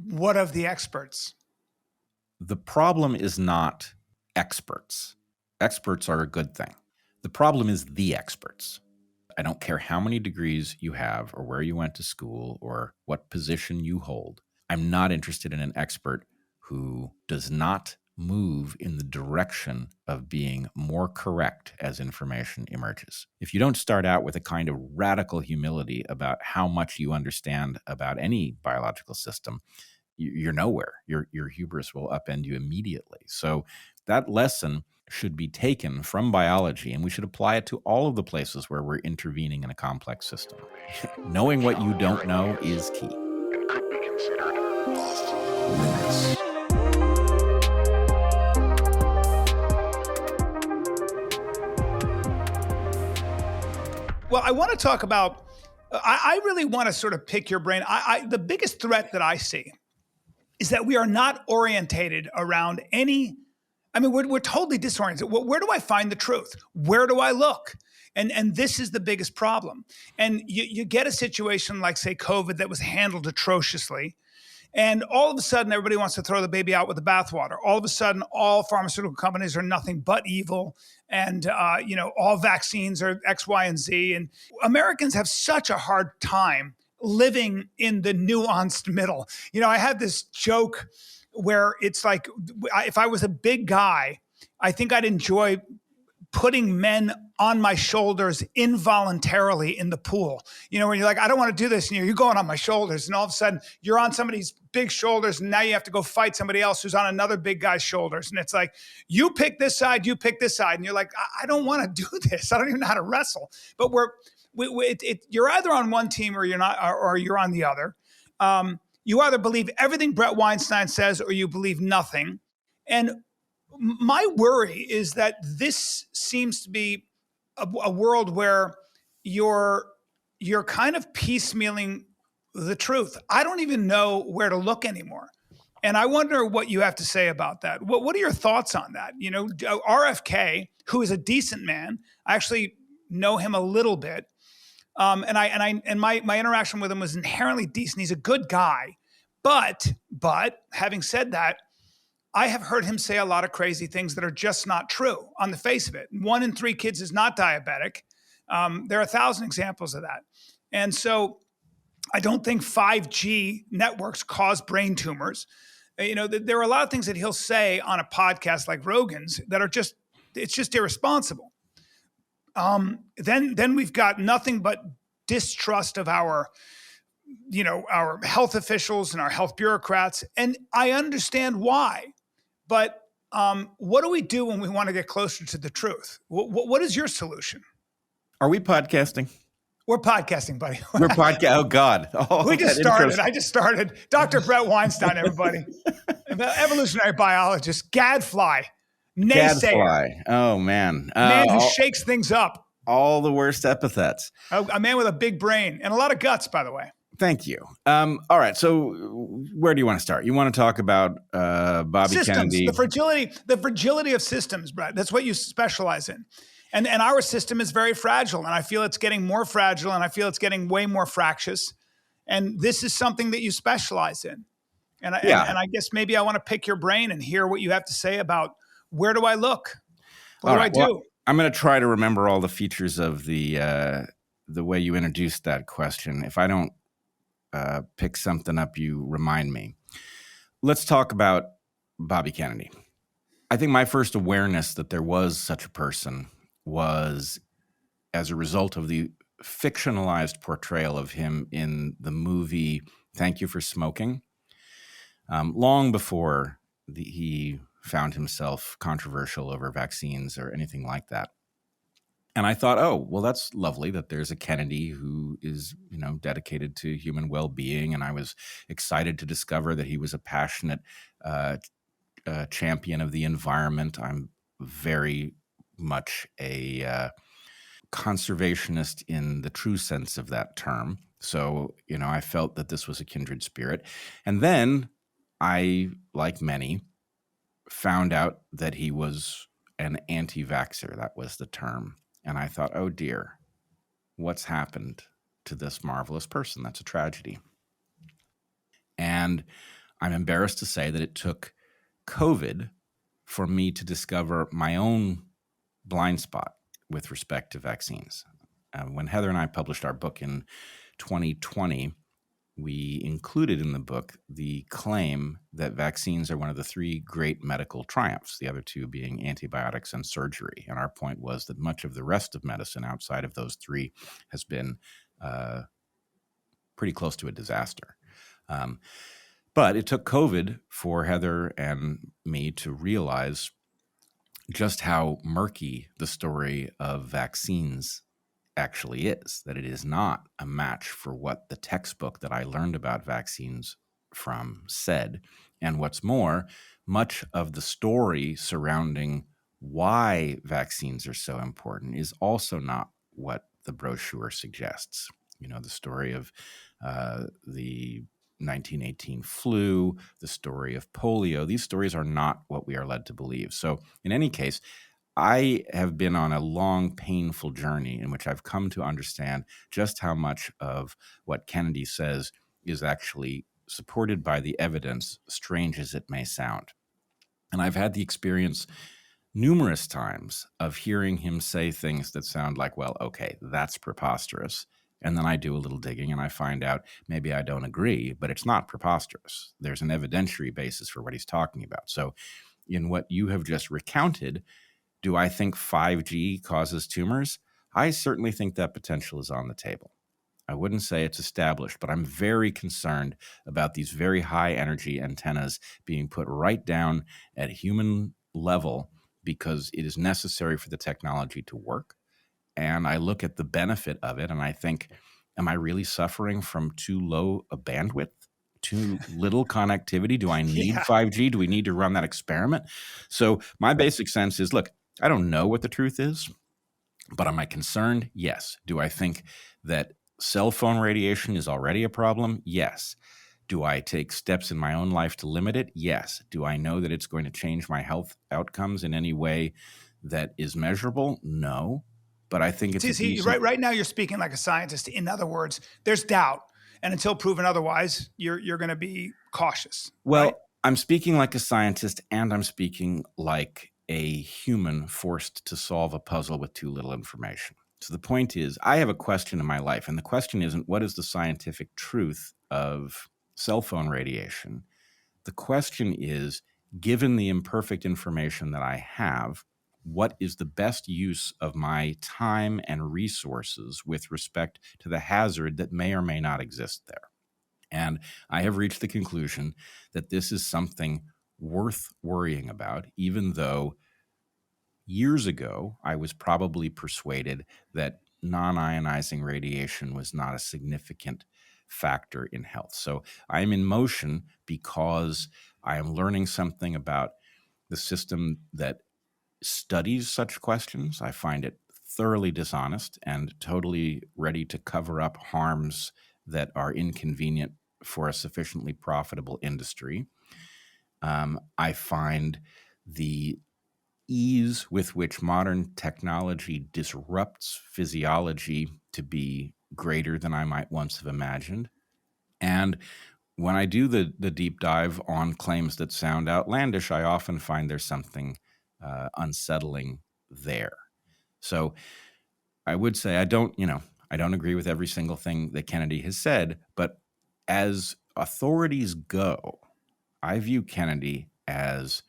what of the experts? The problem is not experts. Experts are a good thing. The problem is the experts. I don't care how many degrees you have or where you went to school or what position you hold. I'm not interested in an expert who does not move in the direction of being more correct as information emerges. If you don't start out with a kind of radical humility about how much you understand about any biological system, you're nowhere. Your hubris will upend you immediately. So that lesson should be taken from biology, and we should apply it to all of the places where we're intervening in a complex system. Knowing what you don't know is key. It could be considered off-limits. Well, I want to talk about, I really want to sort of pick your brain. The biggest threat that I see is that we are not orientated around any, I mean, we're totally disoriented. Where do I find the truth? Where do I look? And this is the biggest problem. And you get a situation like, say, COVID that was handled atrociously. And all of a sudden, everybody wants to throw the baby out with the bathwater. All of a sudden, all pharmaceutical companies are nothing but evil. And, all vaccines are X, Y, and Z. And Americans have such a hard time living in the nuanced middle. I had this joke where it's like, if I was a big guy, I think I'd enjoy putting men on my shoulders involuntarily in the pool. When you're like, I don't want to do this. And you're going on my shoulders. And all of a sudden you're on somebody's big shoulders. And now you have to go fight somebody else who's on another big guy's shoulders. And it's like, you pick this side, you pick this side. And you're like, I don't want to do this. I don't even know how to wrestle. But you're either on one team or you're not, or you're on the other. You either believe everything Bret Weinstein says or you believe nothing. And my worry is that this seems to be a world where you're kind of piecemealing the truth. I don't even know where to look anymore. And I wonder what you have to say about that. What are your thoughts on that? RFK, who is a decent man, I actually know him a little bit. And my interaction with him was inherently decent. He's a good guy. But having said that, I have heard him say a lot of crazy things that are just not true on the face of it. 1 in 3 kids is not diabetic. There are 1,000 examples of that. And so I don't think 5G networks cause brain tumors. There are a lot of things that he'll say on a podcast like Rogan's that are it's just irresponsible. Then we've got nothing but distrust of our health officials and our health bureaucrats. And I understand why. But what do we do when we want to get closer to the truth? What is your solution? Are we podcasting? We're podcasting, buddy. We're podcasting. Oh, God. We just started. I just started. Dr. Bret Weinstein, everybody. Evolutionary biologist, gadfly, naysayer. Gadfly. Oh, man. Man who shakes things up. All the worst epithets. A man with a big brain and a lot of guts, by the way. Thank you. All right. So where do you want to start? You want to talk about Bobby systems, Kennedy? The fragility of systems, Brett. That's what you specialize in. And our system is very fragile. And I feel it's getting more fragile. And I feel it's getting way more fractious. And this is something that you specialize in. And I guess maybe I want to pick your brain and hear what you have to say about where do I look? What do I do? Well, I'm going to try to remember all the features of the way you introduced that question. If I don't pick something up, you remind me. Let's talk about Bobby Kennedy. I think my first awareness that there was such a person was as a result of the fictionalized portrayal of him in the movie Thank You for Smoking, long before he found himself controversial over vaccines or anything like that. And I thought, oh, well, that's lovely that there's a Kennedy who is, dedicated to human well-being. And I was excited to discover that he was a passionate champion of the environment. I'm very much a conservationist in the true sense of that term. So, I felt that this was a kindred spirit. And then I, like many, found out that he was an anti-vaxxer. That was the term. And I thought, oh dear, what's happened to this marvelous person? That's a tragedy. And I'm embarrassed to say that it took COVID for me to discover my own blind spot with respect to vaccines. When Heather and I published our book in 2020, we included in the book the claim that vaccines are one of the three great medical triumphs, the other two being antibiotics and surgery. And our point was that much of the rest of medicine outside of those three has been pretty close to a disaster. But it took COVID for Heather and me to realize just how murky the story of vaccines actually is, that it is not a match for what the textbook that I learned about vaccines from said. And what's more, much of the story surrounding why vaccines are so important is also not what the brochure suggests. You know, the story of the 1918 flu, the story of polio, these stories are not what we are led to believe. So in any case, I have been on a long, painful journey in which I've come to understand just how much of what Kennedy says is actually supported by the evidence, strange as it may sound. And I've had the experience numerous times of hearing him say things that sound like, well, okay, that's preposterous. And then I do a little digging and I find out maybe I don't agree, but it's not preposterous. There's an evidentiary basis for what he's talking about. So in what you have just recounted, do I think 5G causes tumors? I certainly think that potential is on the table. I wouldn't say it's established, but I'm very concerned about these very high energy antennas being put right down at human level because it is necessary for the technology to work. And I look at the benefit of it and I think, am I really suffering from too low a bandwidth? Too little connectivity? Do I need 5G? Do we need to run that experiment? So my basic sense is, look, I don't know what the truth is, but am I concerned? Yes. Do I think that cell phone radiation is already a problem? Yes. Do I take steps in my own life to limit it? Yes. Do I know that it's going to change my health outcomes in any way that is measurable? No. But I think it's right now you're speaking like a scientist. In other words, there's doubt. And until proven otherwise, you're going to be cautious. Well, right? I'm speaking like a scientist and I'm speaking like a human forced to solve a puzzle with too little information. So the point is, I have a question in my life, and the question isn't what is the scientific truth of cell phone radiation? The question is, given the imperfect information that I have, what is the best use of my time and resources with respect to the hazard that may or may not exist there? And I have reached the conclusion that this is something worth worrying about, even though years ago I was probably persuaded that non-ionizing radiation was not a significant factor in health. So I'm in motion because I am learning something about the system that studies such questions. I find it thoroughly dishonest and totally ready to cover up harms that are inconvenient for a sufficiently profitable industry. I find the ease with which modern technology disrupts physiology to be greater than I might once have imagined. And when I do the deep dive on claims that sound outlandish, I often find there's something unsettling there. So I would say I don't agree with every single thing that Kennedy has said, but as authorities go, I view Kennedy as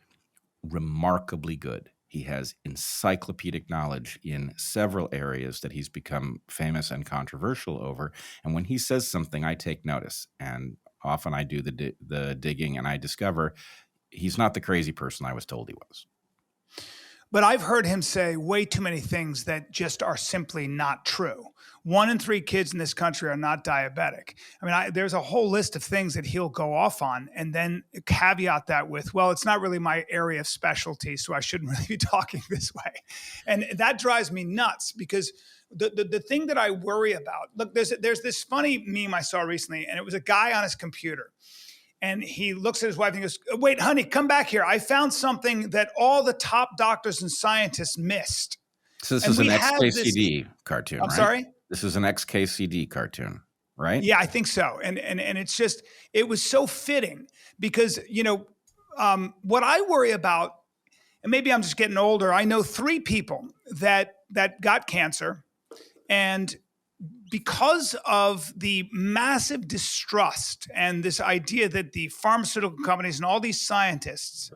remarkably good. He has encyclopedic knowledge in several areas that he's become famous and controversial over. And when he says something, I take notice. And often I do the digging and I discover he's not the crazy person I was told he was. But I've heard him say way too many things that just are simply not true. 1 in 3 kids in this country are not diabetic. I mean, there's a whole list of things that he'll go off on and then caveat that with, well, it's not really my area of specialty, so I shouldn't really be talking this way. And that drives me nuts because the thing that I worry about, look, there's this funny meme I saw recently, and it was a guy on his computer. And he looks at his wife and he goes, wait, honey, come back here. I found something that all the top doctors and scientists missed. So this is an XKCD cartoon, right? I'm sorry? This is an XKCD cartoon, right? Yeah, I think so. And it's just, it was so fitting because, what I worry about, and maybe I'm just getting older, I know 3 people that got cancer, and because of the massive distrust and this idea that the pharmaceutical companies and all these scientists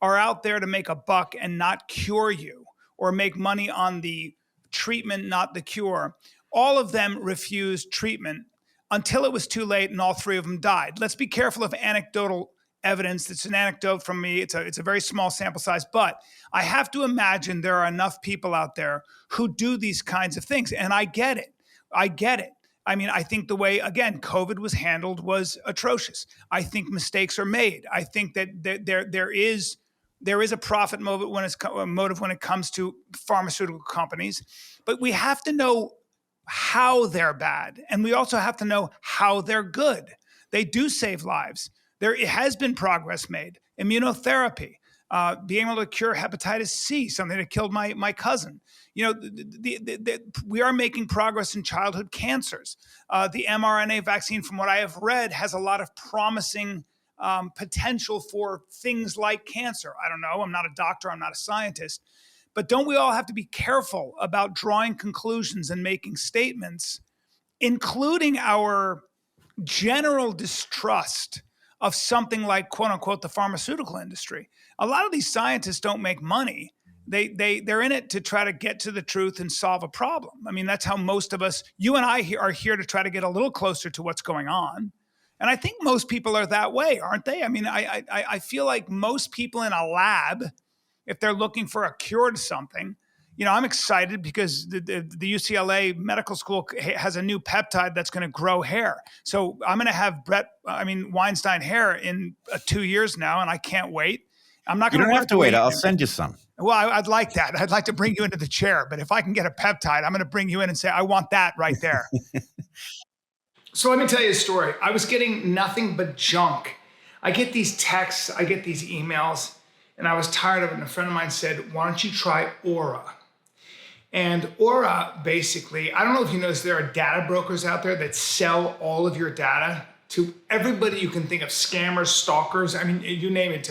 are out there to make a buck and not cure you, or make money on the treatment, not the cure, all of them refused treatment until it was too late, and all 3 of them died. Let's be careful of anecdotal evidence. It's an anecdote from me. It's a very small sample size, but I have to imagine there are enough people out there who do these kinds of things, and I get it. I get it. I mean, I think the way, again, COVID was handled was atrocious. I think mistakes are made. I think that there is a profit motive when it comes to pharmaceutical companies, but we have to know how they're bad, and we also have to know how they're good. They do save lives. There has been progress made. Immunotherapy, being able to cure hepatitis C, something that killed my cousin. We are making progress in childhood cancers. The mRNA vaccine, from what I have read, has a lot of promising potential for things like cancer. I don't know. I'm not a doctor. I'm not a scientist. But don't we all have to be careful about drawing conclusions and making statements, including our general distrust of something like, quote unquote, the pharmaceutical industry? A lot of these scientists don't make money. They're in it to try to get to the truth and solve a problem. I mean, that's how most of us, you and I are here to try to get a little closer to what's going on. And I think most people are that way, aren't they? I mean, I feel like most people in a lab, if they're looking for a cure to something, I'm excited because the UCLA Medical School has a new peptide that's going to grow hair. So I'm going to have Weinstein hair in 2 years now, and I can't wait. I'm not You going don't have to wait. I'll send you some. Well, I'd like that. I'd like to bring you into the chair, but if I can get a peptide, I'm going to bring you in and say, I want that right there. So let me tell you a story. I was getting nothing but junk. I get these texts, I get these emails, and I was tired of it. And a friend of mine said, why don't you try Aura? And Aura, basically, I don't know if you noticed, there are data brokers out there that sell all of your data to everybody you can think of, scammers, stalkers, I mean, you name it,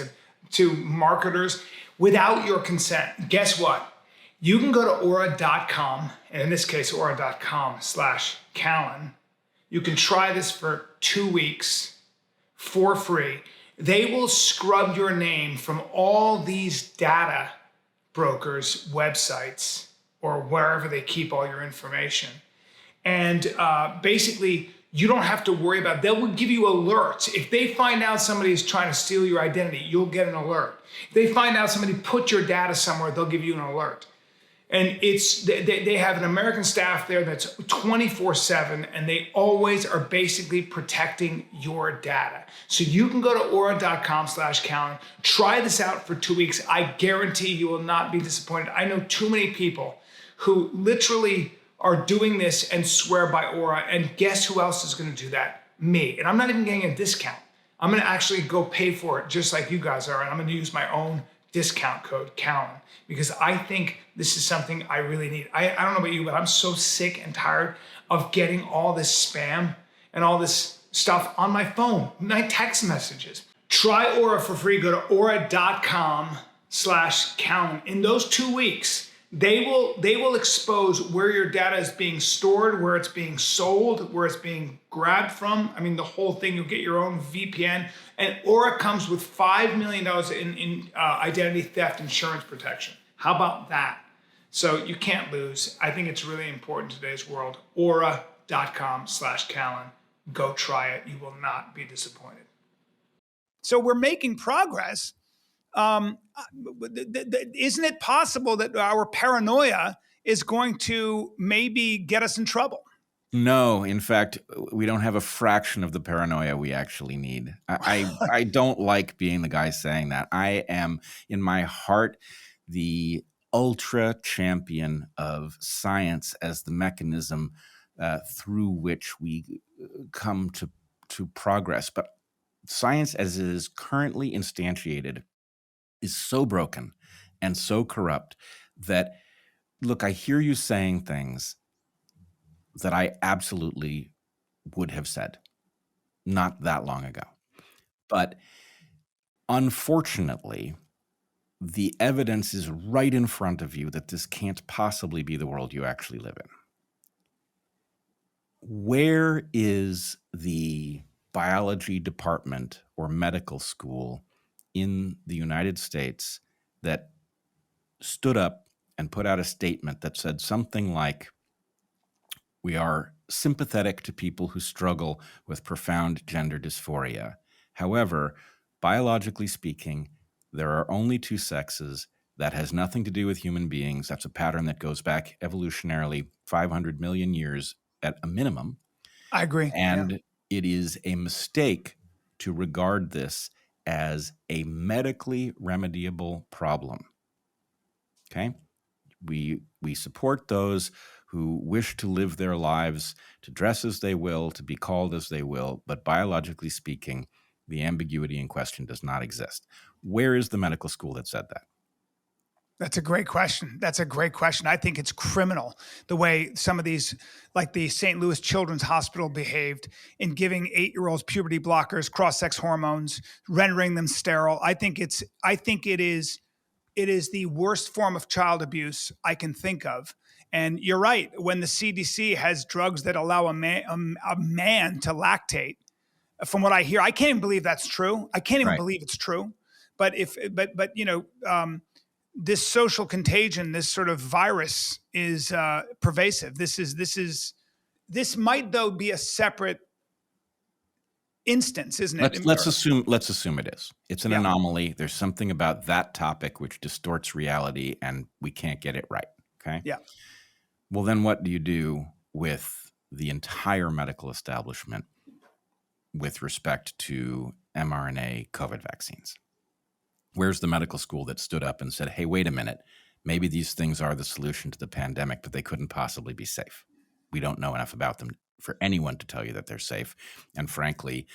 to marketers, without your consent. Guess what? You can go to aura.com, and in this case, aura.com/Callen. You can try this for 2 weeks for free. They will scrub your name from all these data brokers' websites or wherever they keep all your information. And basically, you don't have to worry about it. They will give you alerts. If they find out somebody is trying to steal your identity, you'll get an alert. If they find out somebody put your data somewhere, they'll give you an alert. And they have an American staff there that's 24/7, and they always are basically protecting your data. So you can go to aura.com/Callen, try this out for 2 weeks. I guarantee you will not be disappointed. I know too many people who literally are doing this and swear by Aura, and guess who else is going to do that? Me. And I'm not even getting a discount. I'm going to actually go pay for it just like you guys are, and I'm going to use my own discount code, Callen, because I think this is something I really need. I don't know about you, but I'm so sick and tired of getting all this spam and all this stuff on my phone, my text messages. Try Aura for free. Go to aura.com/Callen. In those 2 weeks, they will expose where your data is being stored, where it's being sold, where it's being grabbed from. I mean, the whole thing. You'll get your own VPN. And Aura comes with $5 million in identity theft insurance protection. How about that? So you can't lose. I think it's really important in today's world. Aura.com/Callen. Go try it. You will not be disappointed. So we're making progress. Isn't it possible that our paranoia is going to maybe get us in trouble? No, in fact, we don't have a fraction of the paranoia we actually need. I don't like being the guy saying that. I am, in my heart, the ultra champion of science as the mechanism through which we come to progress. But science as it is currently instantiated is so broken and so corrupt that, look, I hear you saying things that I absolutely would have said not that long ago. But unfortunately, the evidence is right in front of you that this can't possibly be the world you actually live in. Where is the biology department or medical school in the United States that stood up and put out a statement that said something like, we are sympathetic to people who struggle with profound gender dysphoria. However, biologically speaking, there are only two sexes. That has nothing to do with human beings. That's a pattern that goes back evolutionarily 500 million years at a minimum. I agree. And it is a mistake to regard this as a medically remediable problem. Okay? We support those who wish to live their lives, to dress as they will, to be called as they will, but biologically speaking, the ambiguity in question does not exist. Where is the medical school that said that? That's a great question. I think it's criminal the way some of these, like the St. Louis Children's Hospital behaved in giving 8-year-olds puberty blockers, cross-sex hormones, rendering them sterile. I think it is the worst form of child abuse I can think of. And you're right. When the CDC has drugs that allow a man to lactate, from what I hear, I can't even believe that's true. I can't even believe it's true. But this social contagion, this sort of virus is pervasive. This might though be a separate instance, isn't it? Let's assume it is. It's an anomaly. There's something about that topic which distorts reality, and we can't get it right. Okay. Yeah. Well, then what do you do with the entire medical establishment with respect to mRNA COVID vaccines? Where's the medical school that stood up and said, hey, wait a minute, maybe these things are the solution to the pandemic, but they couldn't possibly be safe. We don't know enough about them for anyone to tell you that they're safe. And frankly,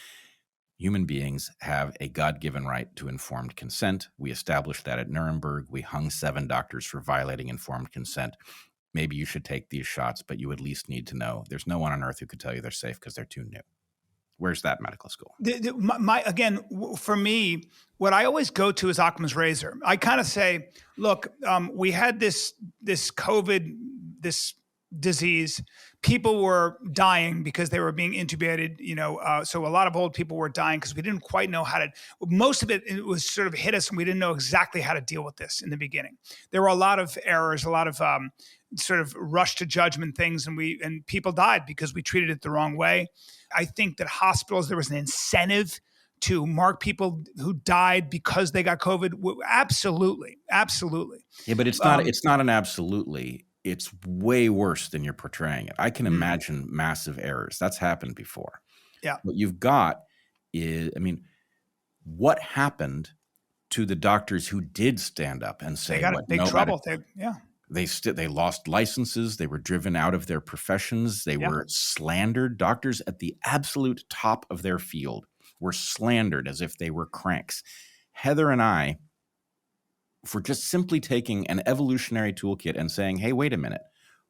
human beings have a God-given right to informed consent. We established that at Nuremberg. We hung 7 doctors for violating informed consent. Maybe you should take these shots, but you at least need to know there's no one on earth who could tell you they're safe because they're too new. Where's that medical school? Again, for me, what I always go to is Occam's razor. I kind of say, look, we had this COVID, this disease. People were dying because they were being intubated, so a lot of old people were dying because we didn't quite know how to, most of it was sort of hit us and we didn't know exactly how to deal with this in the beginning. There were a lot of errors, a lot of sort of rush to judgment things, and people died because we treated it the wrong way. I think that hospitals, there was an incentive to mark people who died because they got COVID. Absolutely. Yeah, but it's not an absolutely. It's way worse than you're portraying it. I can imagine massive errors. That's happened before. Yeah. What you've got is, what happened to the doctors who did stand up and say, they got in big trouble. They lost licenses. They were driven out of their professions. They were slandered. Doctors at the absolute top of their field were slandered as if they were cranks. Heather and I, for just simply taking an evolutionary toolkit and saying, hey, wait a minute,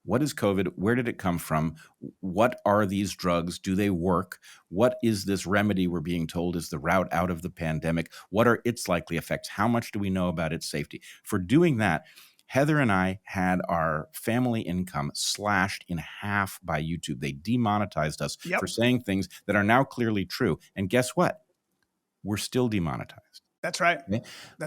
what is COVID? Where did it come from? What are these drugs? Do they work? What is this remedy we're being told is the route out of the pandemic? What are its likely effects? How much do we know about its safety? For doing that, Heather and I had our family income slashed in half by YouTube. They demonetized us for saying things that are now clearly true. And guess what? We're still demonetized. That's right. Okay?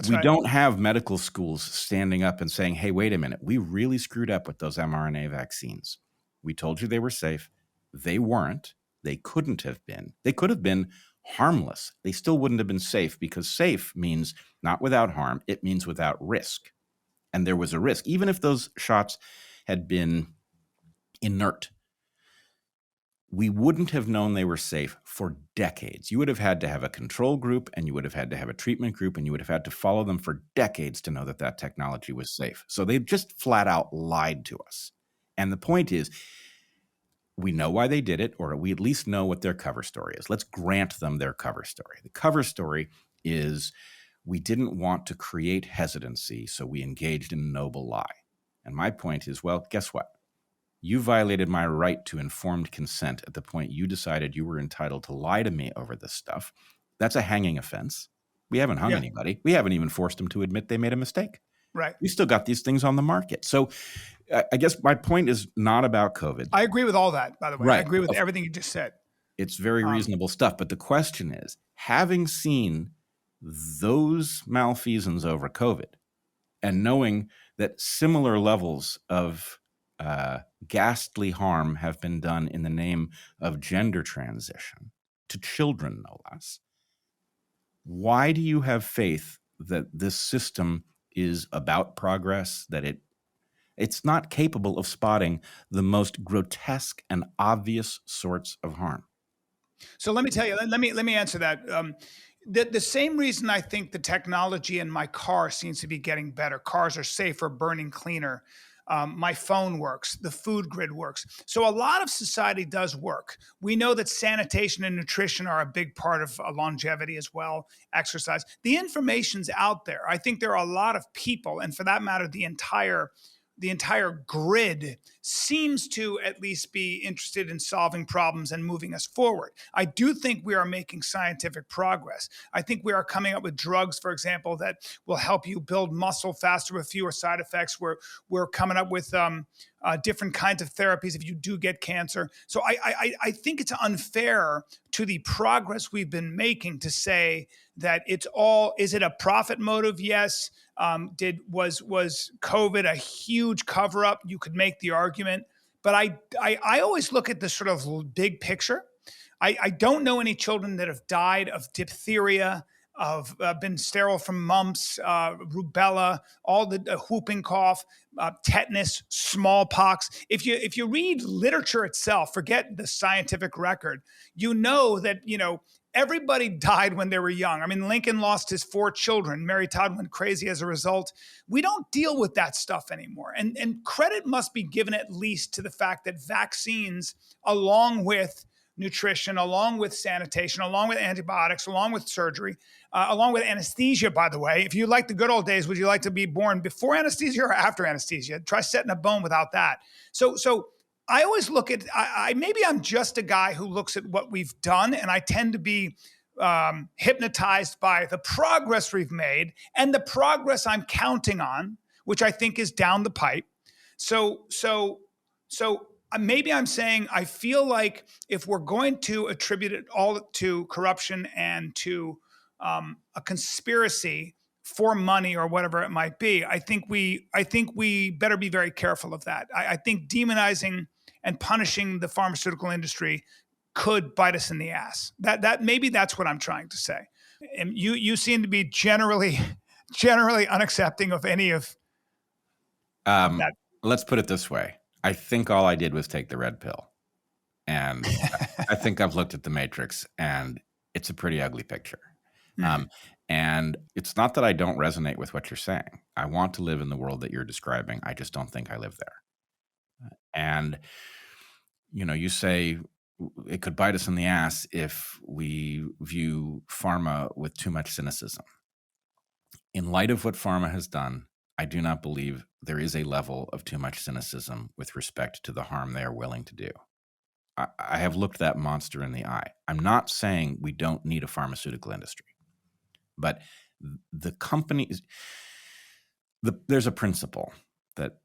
We don't have medical schools standing up and saying, hey, wait a minute, we really screwed up with those mRNA vaccines. We told you they were safe. They weren't. They couldn't have been. They could have been harmless. They still wouldn't have been safe, because safe means not without harm. It means without risk. And there was a risk. Even if those shots had been inert, we wouldn't have known they were safe for decades. You would have had to have a control group, and you would have had to have a treatment group, and you would have had to follow them for decades to know that that technology was safe. So they just flat out lied to us. And the point is, we know why they did it, or we at least know what their cover story is. Let's grant them their cover story. The cover story is, we didn't want to create hesitancy, so we engaged in a noble lie. And my point is, well, guess what? You violated my right to informed consent at the point you decided you were entitled to lie to me over this stuff. That's a hanging offense. We haven't hung Yeah. anybody. We haven't even forced them to admit they made a mistake. Right. We still got these things on the market. So I guess my point is not about COVID. I agree with all that, by the way. I Right. agree with everything you just said. It's very reasonable stuff. But the question is, having seen those malfeasance over COVID and knowing that similar levels of ghastly harm have been done in the name of gender transition to children, no less, why do you have faith that this system is about progress, that it's not capable of spotting the most grotesque and obvious sorts of harm? So let me tell you, let me answer that. The same reason I think the technology in my car seems to be getting better. Cars are safer, burning cleaner. My phone works. The food grid works. So a lot of society does work. We know that sanitation and nutrition are a big part of longevity as well, exercise. The information's out there. I think there are a lot of people, and for that matter, the entire grid seems to at least be interested in solving problems and moving us forward. I do think we are making scientific progress. I think we are coming up with drugs, for example, that will help you build muscle faster with fewer side effects. We're coming up with different kinds of therapies if you do get cancer. So I think it's unfair to the progress we've been making to say that is it a profit motive? Yes. Was COVID a huge cover up? You could make the argument, but I always look at the sort of big picture. I don't know any children that have died of diphtheria, of been sterile from mumps, rubella, all the whooping cough, tetanus, smallpox. If you read literature itself, forget the scientific record, you know that, everybody died when they were young. I mean, Lincoln lost his 4 children. Mary Todd went crazy as a result. We don't deal with that stuff anymore. And credit must be given at least to the fact that vaccines, along with nutrition, along with sanitation, along with antibiotics, along with surgery, along with anesthesia, by the way. If you like the good old days, would you like to be born before anesthesia or after anesthesia? Try setting a bone without that. So I always look at, maybe I'm just a guy who looks at what we've done, and I tend to be hypnotized by the progress we've made and the progress I'm counting on, which I think is down the pipe. So maybe I'm saying I feel like if we're going to attribute it all to corruption and to a conspiracy for money or whatever it might be, I think we better be very careful of that. I think demonizing and punishing the pharmaceutical industry could bite us in the ass. That maybe that's what I'm trying to say. And you seem to be generally unaccepting of any of that. Let's put it this way. I think all I did was take the red pill. And I think I've looked at the Matrix, and it's a pretty ugly picture. Mm-hmm. And it's not that I don't resonate with what you're saying. I want to live in the world that you're describing. I just don't think I live there. And, you say it could bite us in the ass if we view pharma with too much cynicism. In light of what pharma has done, I do not believe there is a level of too much cynicism with respect to the harm they are willing to do. I have looked that monster in the eye. I'm not saying we don't need a pharmaceutical industry, but the companies, there's a principle that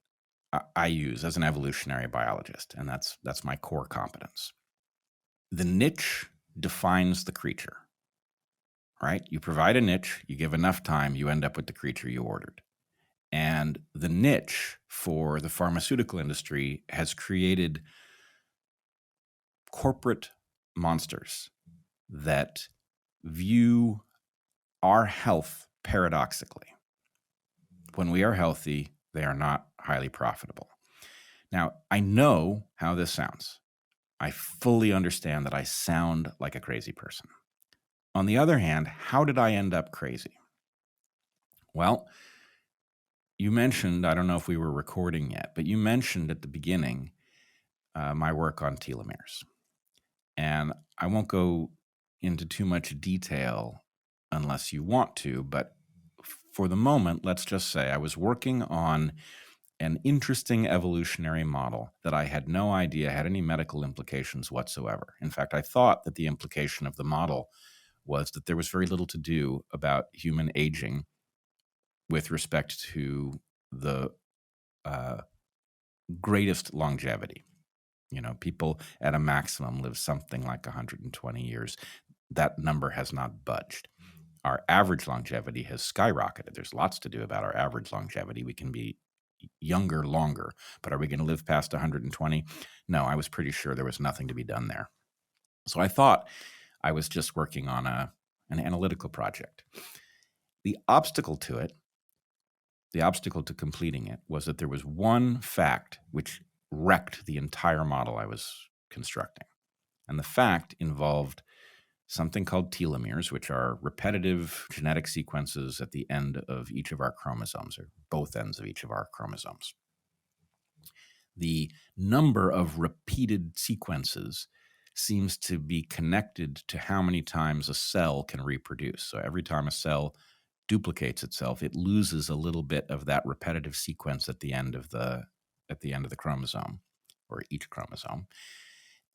I use as an evolutionary biologist, and that's my core competence. The niche defines the creature, right? You provide a niche, you give enough time, you end up with the creature you ordered. And the niche for the pharmaceutical industry has created corporate monsters that view our health paradoxically. When we are healthy, they are not highly profitable. Now, I know how this sounds. I fully understand that I sound like a crazy person. On the other hand, how did I end up crazy? Well, you mentioned, I don't know if we were recording yet, but you mentioned at the beginning my work on telomeres. And I won't go into too much detail unless you want to, but for the moment, let's just say I was working on an interesting evolutionary model that I had no idea had any medical implications whatsoever. In fact, I thought that the implication of the model was that there was very little to do about human aging with respect to the greatest longevity. You know, people at a maximum live something like 120 years. That number has not budged. Our average longevity has skyrocketed. There's lots to do about our average longevity. We can be younger longer, but are we going to live past 120? No, I was pretty sure there was nothing to be done there. So I thought I was just working on an analytical project. The obstacle to it, the obstacle to completing it, was that there was one fact which wrecked the entire model I was constructing. And the fact involved something called telomeres, which are repetitive genetic sequences at the end of each of our chromosomes, or both ends of each of our chromosomes. The number of repeated sequences seems to be connected to how many times a cell can reproduce. So every time a cell duplicates itself, it loses a little bit of that repetitive sequence at the end of the chromosome, or each chromosome.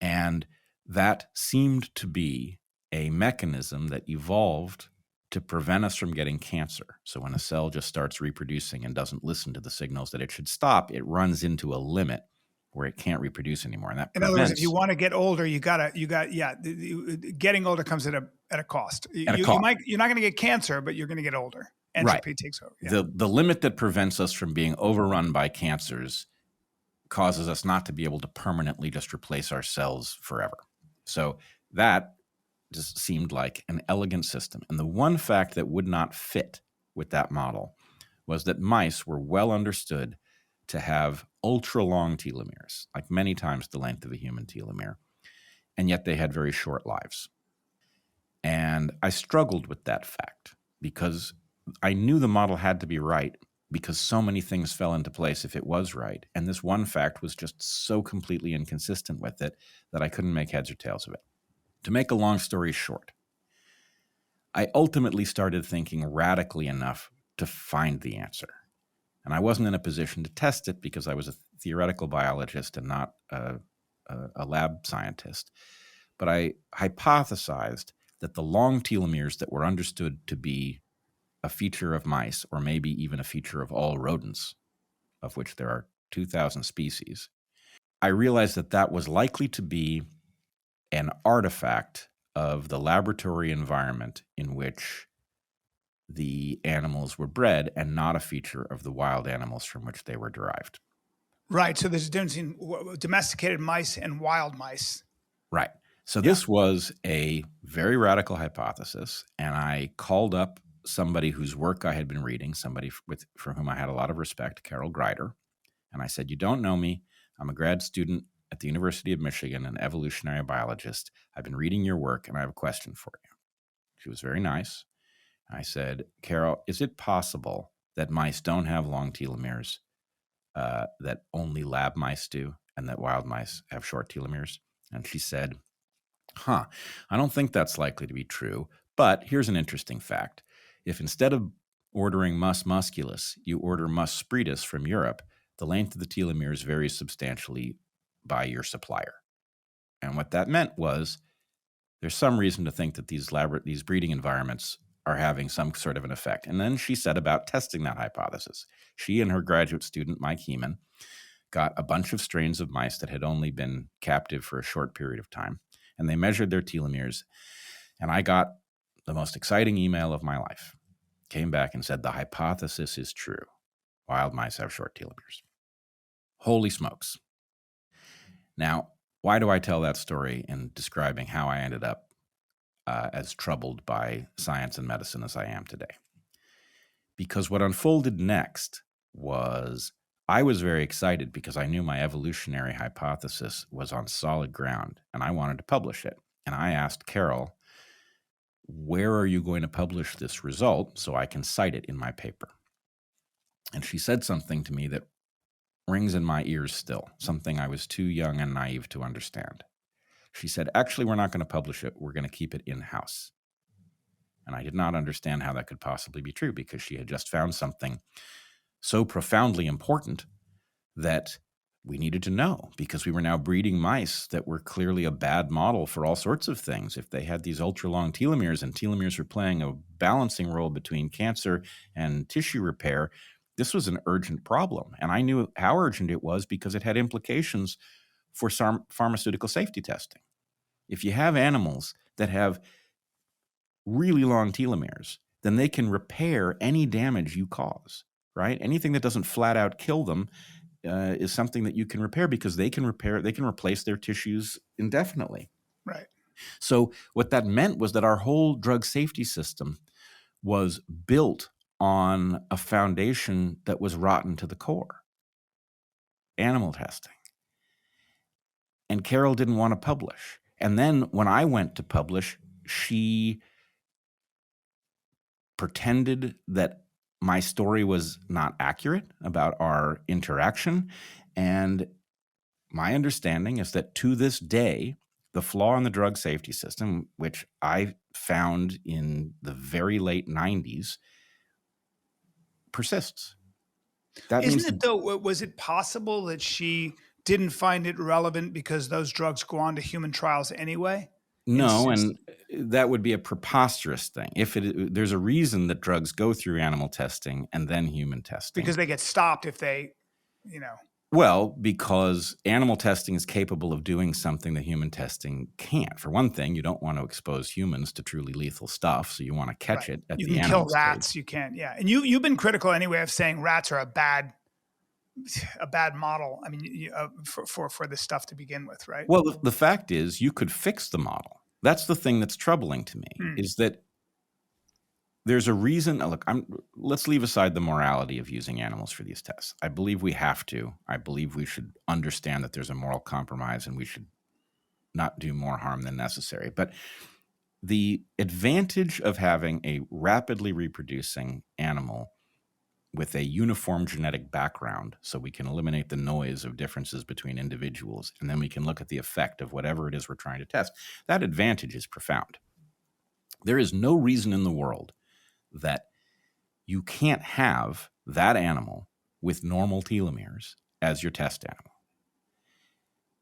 And that seemed to be a mechanism that evolved to prevent us from getting cancer. So when a cell just starts reproducing and doesn't listen to the signals that it should stop, it runs into a limit where it can't reproduce anymore. And that in other words, if you want to get older, getting older comes at a cost. You're not going to get cancer, but you're going to get older. Entropy takes over. Yeah. The limit that prevents us from being overrun by cancers causes us not to be able to permanently just replace our cells forever. So that just seemed like an elegant system. And the one fact that would not fit with that model was that mice were well understood to have ultra long telomeres, like many times the length of a human telomere, and yet they had very short lives. And I struggled with that fact because I knew the model had to be right, because so many things fell into place if it was right. And this one fact was just so completely inconsistent with it that I couldn't make heads or tails of it. To make a long story short, I ultimately started thinking radically enough to find the answer. And I wasn't in a position to test it because I was a theoretical biologist and not a lab scientist. But I hypothesized that the long telomeres that were understood to be a feature of mice, or maybe even a feature of all rodents, of which there are 2,000 species, I realized that that was likely to be an artifact of the laboratory environment in which the animals were bred, and not a feature of the wild animals from which they were derived. Right. So there's a difference in domesticated mice and wild mice. Right. So this was a very radical hypothesis, and I called up somebody whose work I had been reading, somebody for whom I had a lot of respect, Carol Greider, and I said, "You don't know me. I'm a grad student at the University of Michigan, an evolutionary biologist. I've been reading your work, and I have a question for you." She was very nice. I said, "Carol, is it possible that mice don't have long telomeres, that only lab mice do, and that wild mice have short telomeres?" And she said, I don't think that's likely to be true, but here's an interesting fact. If instead of ordering mus musculus, you order mus spretus from Europe, the length of the telomeres varies substantially by your supplier. And what that meant was there's some reason to think that these breeding environments are having some sort of an effect. And then she set about testing that hypothesis. She and her graduate student, Mike Heeman, got a bunch of strains of mice that had only been captive for a short period of time, and they measured their telomeres. And I got the most exciting email of my life. Came back and said, the hypothesis is true. Wild mice have short telomeres. Holy smokes. Now, why do I tell that story in describing how I ended up as troubled by science and medicine as I am today? Because what unfolded next was I was very excited because I knew my evolutionary hypothesis was on solid ground and I wanted to publish it. And I asked Carol, where are you going to publish this result so I can cite it in my paper? And she said something to me that rings in my ears still, something I was too young and naive to understand. She said, actually, we're not going to publish it. We're going to keep it in-house. And I did not understand how that could possibly be true because she had just found something so profoundly important that we needed to know, because we were now breeding mice that were clearly a bad model for all sorts of things. If they had these ultra long telomeres, and telomeres were playing a balancing role between cancer and tissue repair, this was an urgent problem. And I knew how urgent it was because it had implications for pharmaceutical safety testing. If you have animals that have really long telomeres, then they can repair any damage you cause, right? Anything that doesn't flat out kill them is something that you can repair, because they can replace their tissues indefinitely. Right. So what that meant was that our whole drug safety system was built on a foundation that was rotten to the core: animal testing. And Carol didn't want to publish. And then when I went to publish, she pretended that my story was not accurate about our interaction. And my understanding is that to this day, the flaw in the drug safety system, which I found in the very late 90s, persists. That Isn't means it though? Was it possible that she didn't find it relevant because those drugs go on to human trials anyway? no, It's and that would be a preposterous thing. There's a reason that drugs go through animal testing and then human testing. because they get stopped if they, you know. Well, because animal testing is capable of doing something that human testing can't. For one thing, you don't want to expose humans to truly lethal stuff, so you want to catch Right. it at You the can kill animal rats. stage. You can't. Yeah, and you've been critical anyway of saying rats are a bad model. I mean, for this stuff to begin with, right? Well, the fact is, you could fix the model. That's the thing that's troubling to me, is that there's a reason. Look, let's leave aside the morality of using animals for these tests. I believe we have to. I believe we should understand that there's a moral compromise and we should not do more harm than necessary. But the advantage of having a rapidly reproducing animal with a uniform genetic background, so we can eliminate the noise of differences between individuals, and then we can look at the effect of whatever it is we're trying to test, that advantage is profound. There is no reason in the world that you can't have that animal with normal telomeres as your test animal.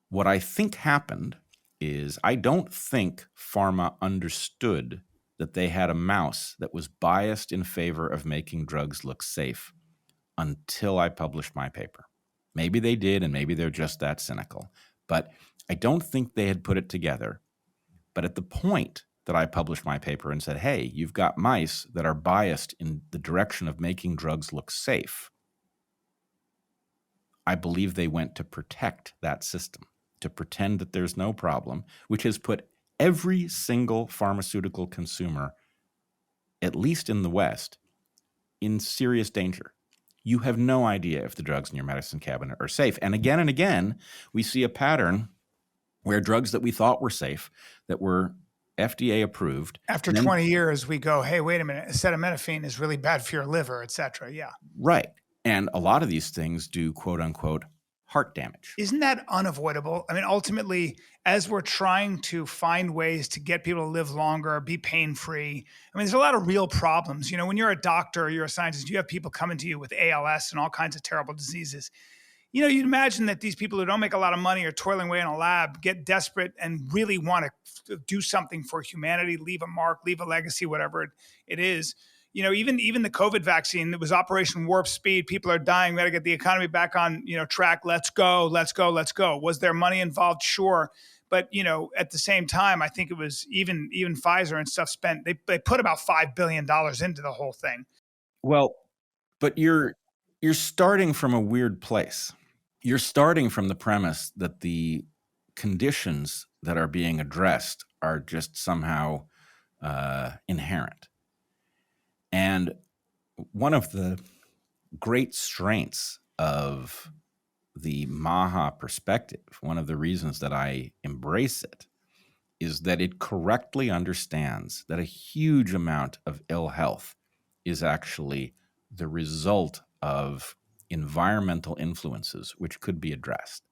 What I think happened is, I don't think pharma understood that they had a mouse that was biased in favor of making drugs look safe until I published my paper. Maybe they did, and maybe they're just that cynical. But I don't think they had put it together. But at the point that I published my paper and said, hey, you've got mice that are biased in the direction of making drugs look safe, I believe they went to protect that system, to pretend that there's no problem, which has put every single pharmaceutical consumer, at least in the West, in serious danger. You have no idea if the drugs in your medicine cabinet are safe. And again, we see a pattern where drugs that we thought were safe, that were FDA approved. After 20 years, we go, hey, wait a minute, acetaminophen is really bad for your liver, et cetera. Yeah. Right. And a lot of these things do, quote unquote, heart damage. Isn't that unavoidable? I mean, ultimately, as we're trying to find ways to get people to live longer, be pain-free, I mean, there's a lot of real problems. You know, when you're a doctor, you're a scientist, you have people coming to you with ALS and all kinds of terrible diseases. You know, you'd imagine that these people who don't make a lot of money or toiling away in a lab get desperate and really want to do something for humanity, leave a mark, leave a legacy, whatever it is. You know, even the COVID vaccine, it was Operation Warp Speed. People are dying. We got to get the economy back on, track. Let's go. Was there money involved? Sure. But, at the same time, I think it was even Pfizer and stuff spent, they put about $5 billion into the whole thing. Well, but you're starting from a weird place. You're starting from the premise that the conditions that are being addressed are just somehow inherent. And one of the great strengths of the Maha perspective, one of the reasons that I embrace it, is that it correctly understands that a huge amount of ill health is actually the result of environmental influences which could be addressed.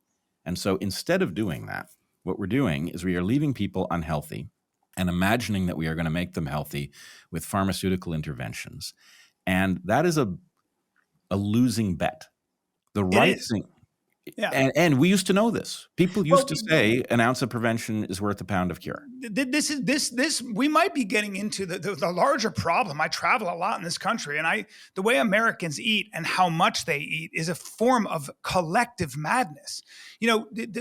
And so instead of doing that, what we're doing is we are leaving people unhealthy and imagining that we are going to make them healthy with pharmaceutical interventions. And that is a losing bet. The right thing, Yeah. And we used to know this. People used Well, to say an ounce of prevention is worth a pound of cure. this we might be getting into the larger problem. I travel a lot in this country, and the way Americans eat and how much they eat is a form of collective madness.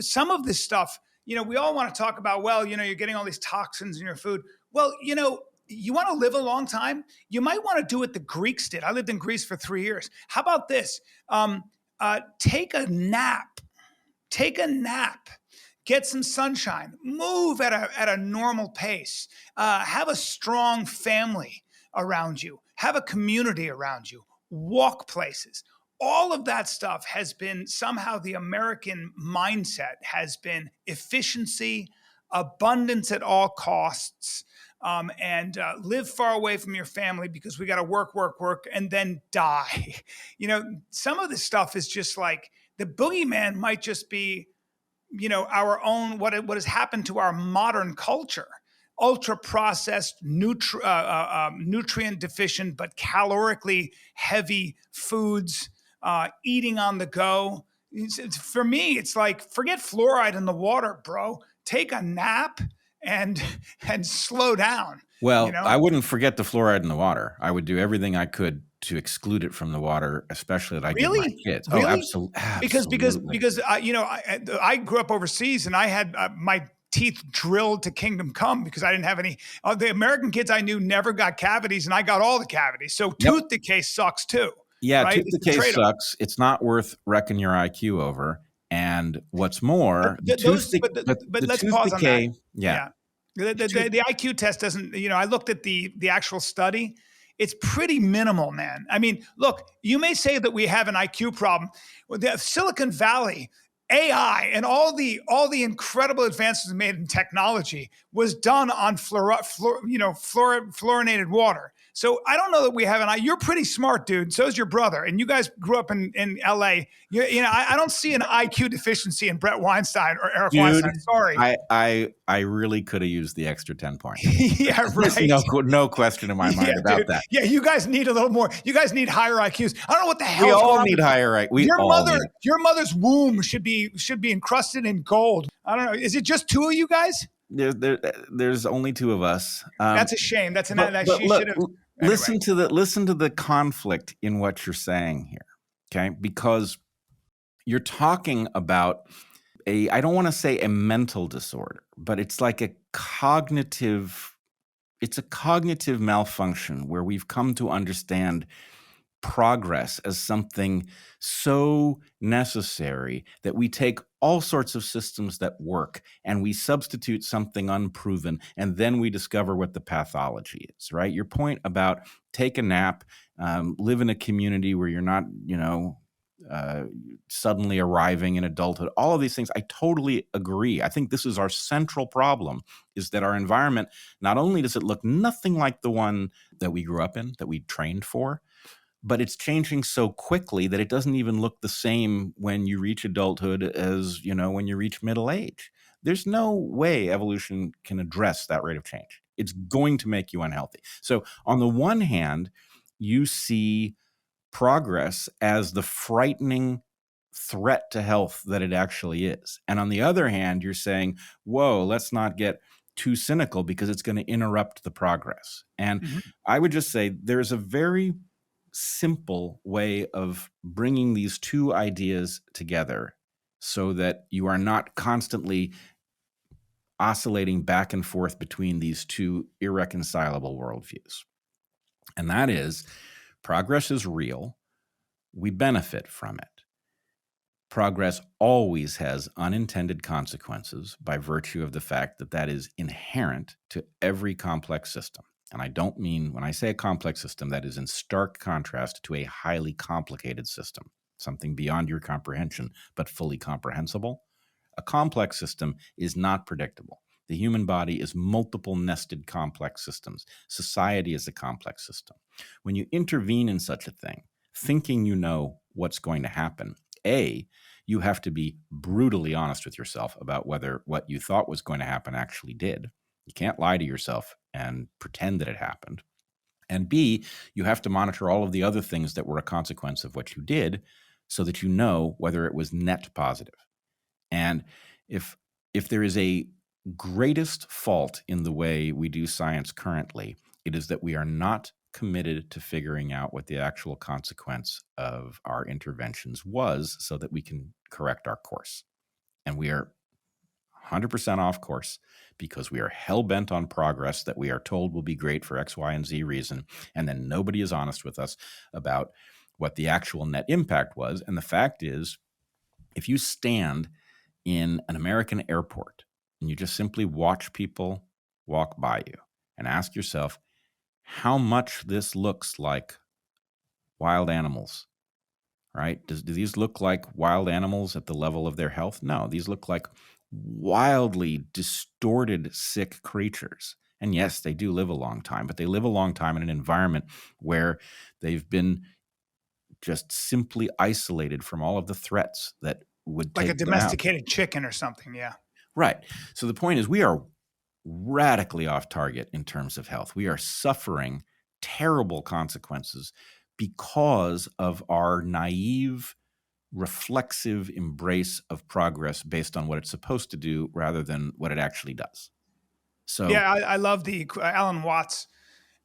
Some of this stuff, we all want to talk about, well, you're getting all these toxins in your food. Well, you want to live a long time, you might want to do what the Greeks did. I lived in Greece for 3 years. How about this? Take a nap. Get some sunshine, move at a normal pace, have a strong family around you, have a community around you, walk places. All of that stuff has been somehow the American mindset has been efficiency, abundance at all costs, and live far away from your family because we got to work, and then die. Some of this stuff is just like the boogeyman might just be, our own, what has happened to our modern culture. Ultra processed, nutrient deficient, but calorically heavy foods, eating on the go. For me, it's like, forget fluoride in the water, bro. Take a nap and slow down. Well, I wouldn't forget the fluoride in the water. I would do everything I could to exclude it from the water, especially that I give my kids. Really? Oh, absolutely. Because I grew up overseas, and I had my teeth drilled to kingdom come because I didn't have any. The American kids I knew never got cavities, and I got all the cavities. So tooth decay sucks too. Yeah, right? Tooth decay sucks. It's not worth wrecking your IQ over. And what's more, let's pause on that. Yeah. The IQ test doesn't, I looked at the actual study. It's pretty minimal, man. I mean, look, you may say that we have an IQ problem. The Silicon Valley, AI, and all the incredible advances made in technology was done on fluorinated water. So I don't know that we have you're pretty smart, dude. So is your brother. And you guys grew up in LA. I don't see an IQ deficiency in Bret Weinstein or Eric Weinstein. Sorry. I really could have used the extra 10 points. Yeah, right. There's no question in my mind about that. Yeah, you guys need a little more. You guys need higher IQs. I don't know what the hell. We all need higher IQs. Your mother's womb should be encrusted in gold. I don't know. Is it just two of you guys? There's only two of us. That's a shame. She should have. Anyway. Listen to the conflict in what you're saying here, okay? Because you're talking about I don't want to say a mental disorder, but it's like a cognitive malfunction where we've come to understand progress as something so necessary that we take all sorts of systems that work and we substitute something unproven, and then we discover what the pathology is, right? Your point about take a nap, live in a community where you're not, suddenly arriving in adulthood, all of these things, I totally agree. I think this is our central problem, is that our environment, not only does it look nothing like the one that we grew up in, that we trained for, but it's changing so quickly that it doesn't even look the same when you reach adulthood as, when you reach middle age. There's no way evolution can address that rate of change. It's going to make you unhealthy. So on the one hand, you see progress as the frightening threat to health that it actually is. And on the other hand, you're saying, whoa, let's not get too cynical because it's going to interrupt the progress. And I would just say there's a very simple way of bringing these two ideas together so that you are not constantly oscillating back and forth between these two irreconcilable worldviews. And that is, progress is real. We benefit from it. Progress always has unintended consequences by virtue of the fact that that is inherent to every complex system. And I don't mean, when I say a complex system, that is in stark contrast to a highly complicated system, something beyond your comprehension, but fully comprehensible. A complex system is not predictable. The human body is multiple nested complex systems. Society is a complex system. When you intervene in such a thing, thinking you know what's going to happen, you have to be brutally honest with yourself about whether what you thought was going to happen actually did. You can't lie to yourself and pretend that it happened. And B, you have to monitor all of the other things that were a consequence of what you did so that you know whether it was net positive. And if there is a greatest fault in the way we do science currently, it is that we are not committed to figuring out what the actual consequence of our interventions was so that we can correct our course. And we are 100% off course because we are hell-bent on progress that we are told will be great for X, Y, and Z reason. And then nobody is honest with us about what the actual net impact was. And the fact is, if you stand in an American airport and you just simply watch people walk by you and ask yourself how much this looks like wild animals, right? Do these look like wild animals at the level of their health? No, these look like wildly distorted, sick creatures. And yes, they do live a long time, but they live a long time in an environment where they've been just simply isolated from all of the threats that would Like take a them out. domesticated chicken or something. Yeah. Right. So the point is we are radically off target in terms of health. We are suffering terrible consequences because of our naive, reflexive embrace of progress based on what it's supposed to do rather than what it actually does. So Yeah, I love the Alan Watts.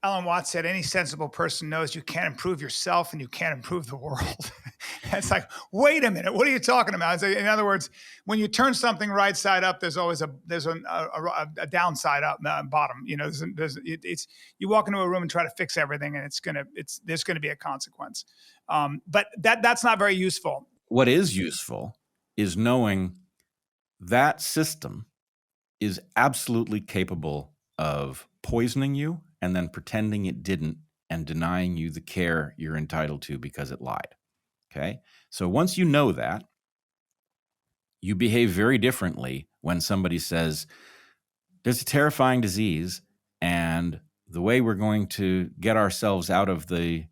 Alan Watts said, any sensible person knows you can't improve yourself and you can't improve the world. And it's like, wait a minute, what are you talking about? It's like, in other words, when you turn something right side up, there's always a downside up, bottom. You know, it's you walk into a room and try to fix everything, and there's gonna be a consequence. But that's not very useful. what is useful is knowing that system is absolutely capable of poisoning you and then pretending it didn't and denying you the care you're entitled to because it lied. Okay? So once you know that, you behave very differently when somebody says, there's a terrifying disease, and the way we're going to get ourselves out of the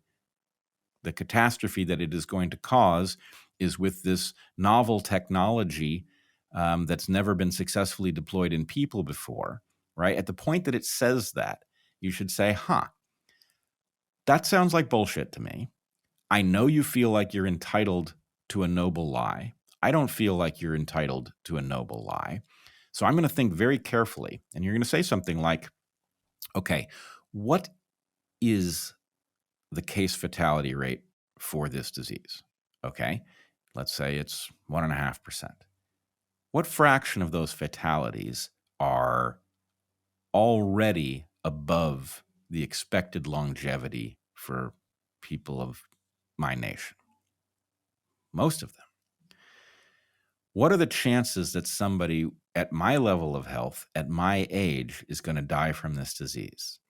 catastrophe that it is going to cause is with this novel technology that's never been successfully deployed in people before, right? At the point that it says that, you should say, that sounds like bullshit to me. I know you feel like you're entitled to a noble lie. I don't feel like you're entitled to a noble lie. So I'm going to think very carefully. And you're going to say something like, okay, what is the case fatality rate for this disease? Okay, let's say it's 1.5%. What fraction of those fatalities are already above the expected longevity for people of my nation? Most of them. What are the chances that somebody at my level of health, at my age, is going to die from this disease?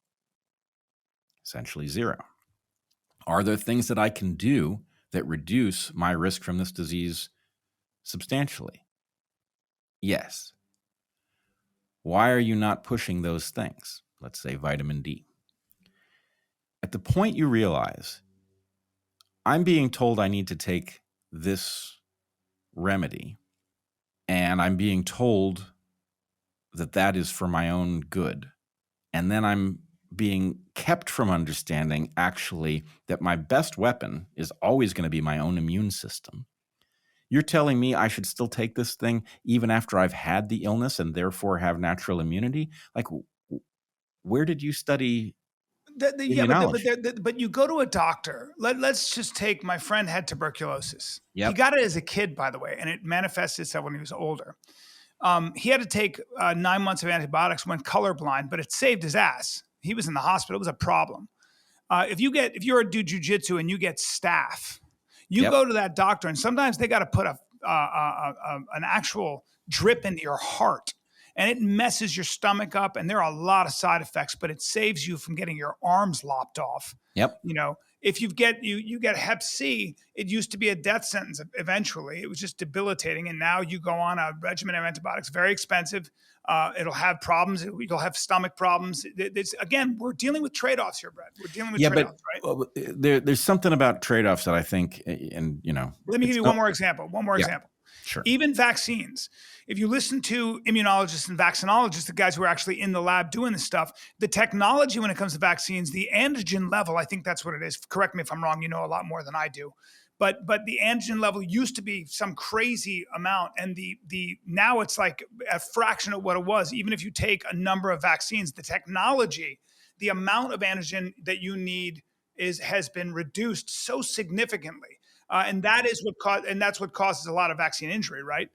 Essentially zero. Are there things that I can do that reduce my risk from this disease substantially? Yes. Why are you not pushing those things? Let's say vitamin D. At the point you realize, I'm being told I need to take this remedy, and I'm being told that that is for my own good, and then I'm being kept from understanding actually that my best weapon is always going to be my own immune system. You're telling me I should still take this thing even after I've had the illness and therefore have natural immunity? Like, where did you study immunology? But you go to a doctor. Let's just take, my friend had tuberculosis. Yep. He got it as a kid, by the way, and it manifested itself when he was older. He had to take 9 months of antibiotics, went colorblind, but it saved his ass. He was in the hospital. It was a problem. If you're do jujitsu and you get staph, you Yep. go to that doctor, and sometimes they got to put an actual drip into your heart, and it messes your stomach up. And there are a lot of side effects, but it saves you from getting your arms lopped off. Yep. You know, if you get Hep C, it used to be a death sentence. Eventually, it was just debilitating, and now you go on a regimen of antibiotics, very expensive. It'll have problems. You'll have stomach problems. Again, we're dealing with trade-offs here, Brett. We're dealing with trade-offs, right? Well, there's something about trade-offs that I think, and Let me give you one more example. Example. Sure. Even vaccines. If you listen to immunologists and vaccinologists, the guys who are actually in the lab doing this stuff, the technology when it comes to vaccines, the antigen level, I think that's what it is. Correct me if I'm wrong. You know a lot more than I do. but the antigen level used to be some crazy amount, and the now it's like a fraction of what it was. Even if you take a number of vaccines, the technology, the amount of antigen that you need has been reduced so significantly, and that's what causes a lot of vaccine injury, right?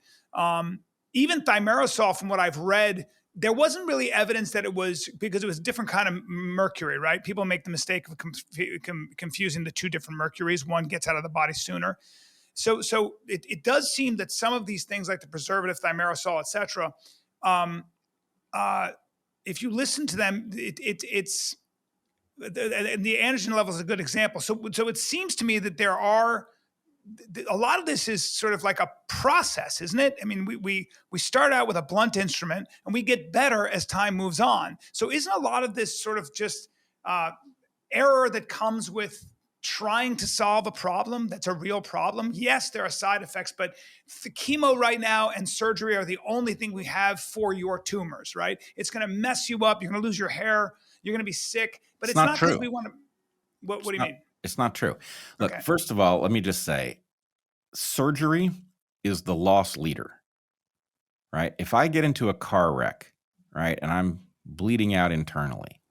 Even thimerosal, from what I've read, there wasn't really evidence that it was because it was a different kind of mercury, right? People make the mistake of confusing the two different mercuries. One gets out of the body sooner. So it does seem that some of these things, like the preservative, thimerosal, et cetera, if you listen to them, it's the antigen level is a good example. So it seems to me that there are a lot of this is sort of like a process, isn't it? I mean, we start out with a blunt instrument and we get better as time moves on. So isn't a lot of this sort of just error that comes with trying to solve a problem that's a real problem? Yes, there are side effects, but the chemo right now and surgery are the only thing we have for your tumors, right? It's going to mess you up. You're going to lose your hair. You're going to be sick. But it's not because we want to. What do you mean? It's not true. Look, Okay. First of all, let me just say, surgery is the loss leader, right? If I get into a car wreck, right, and I'm bleeding out internally,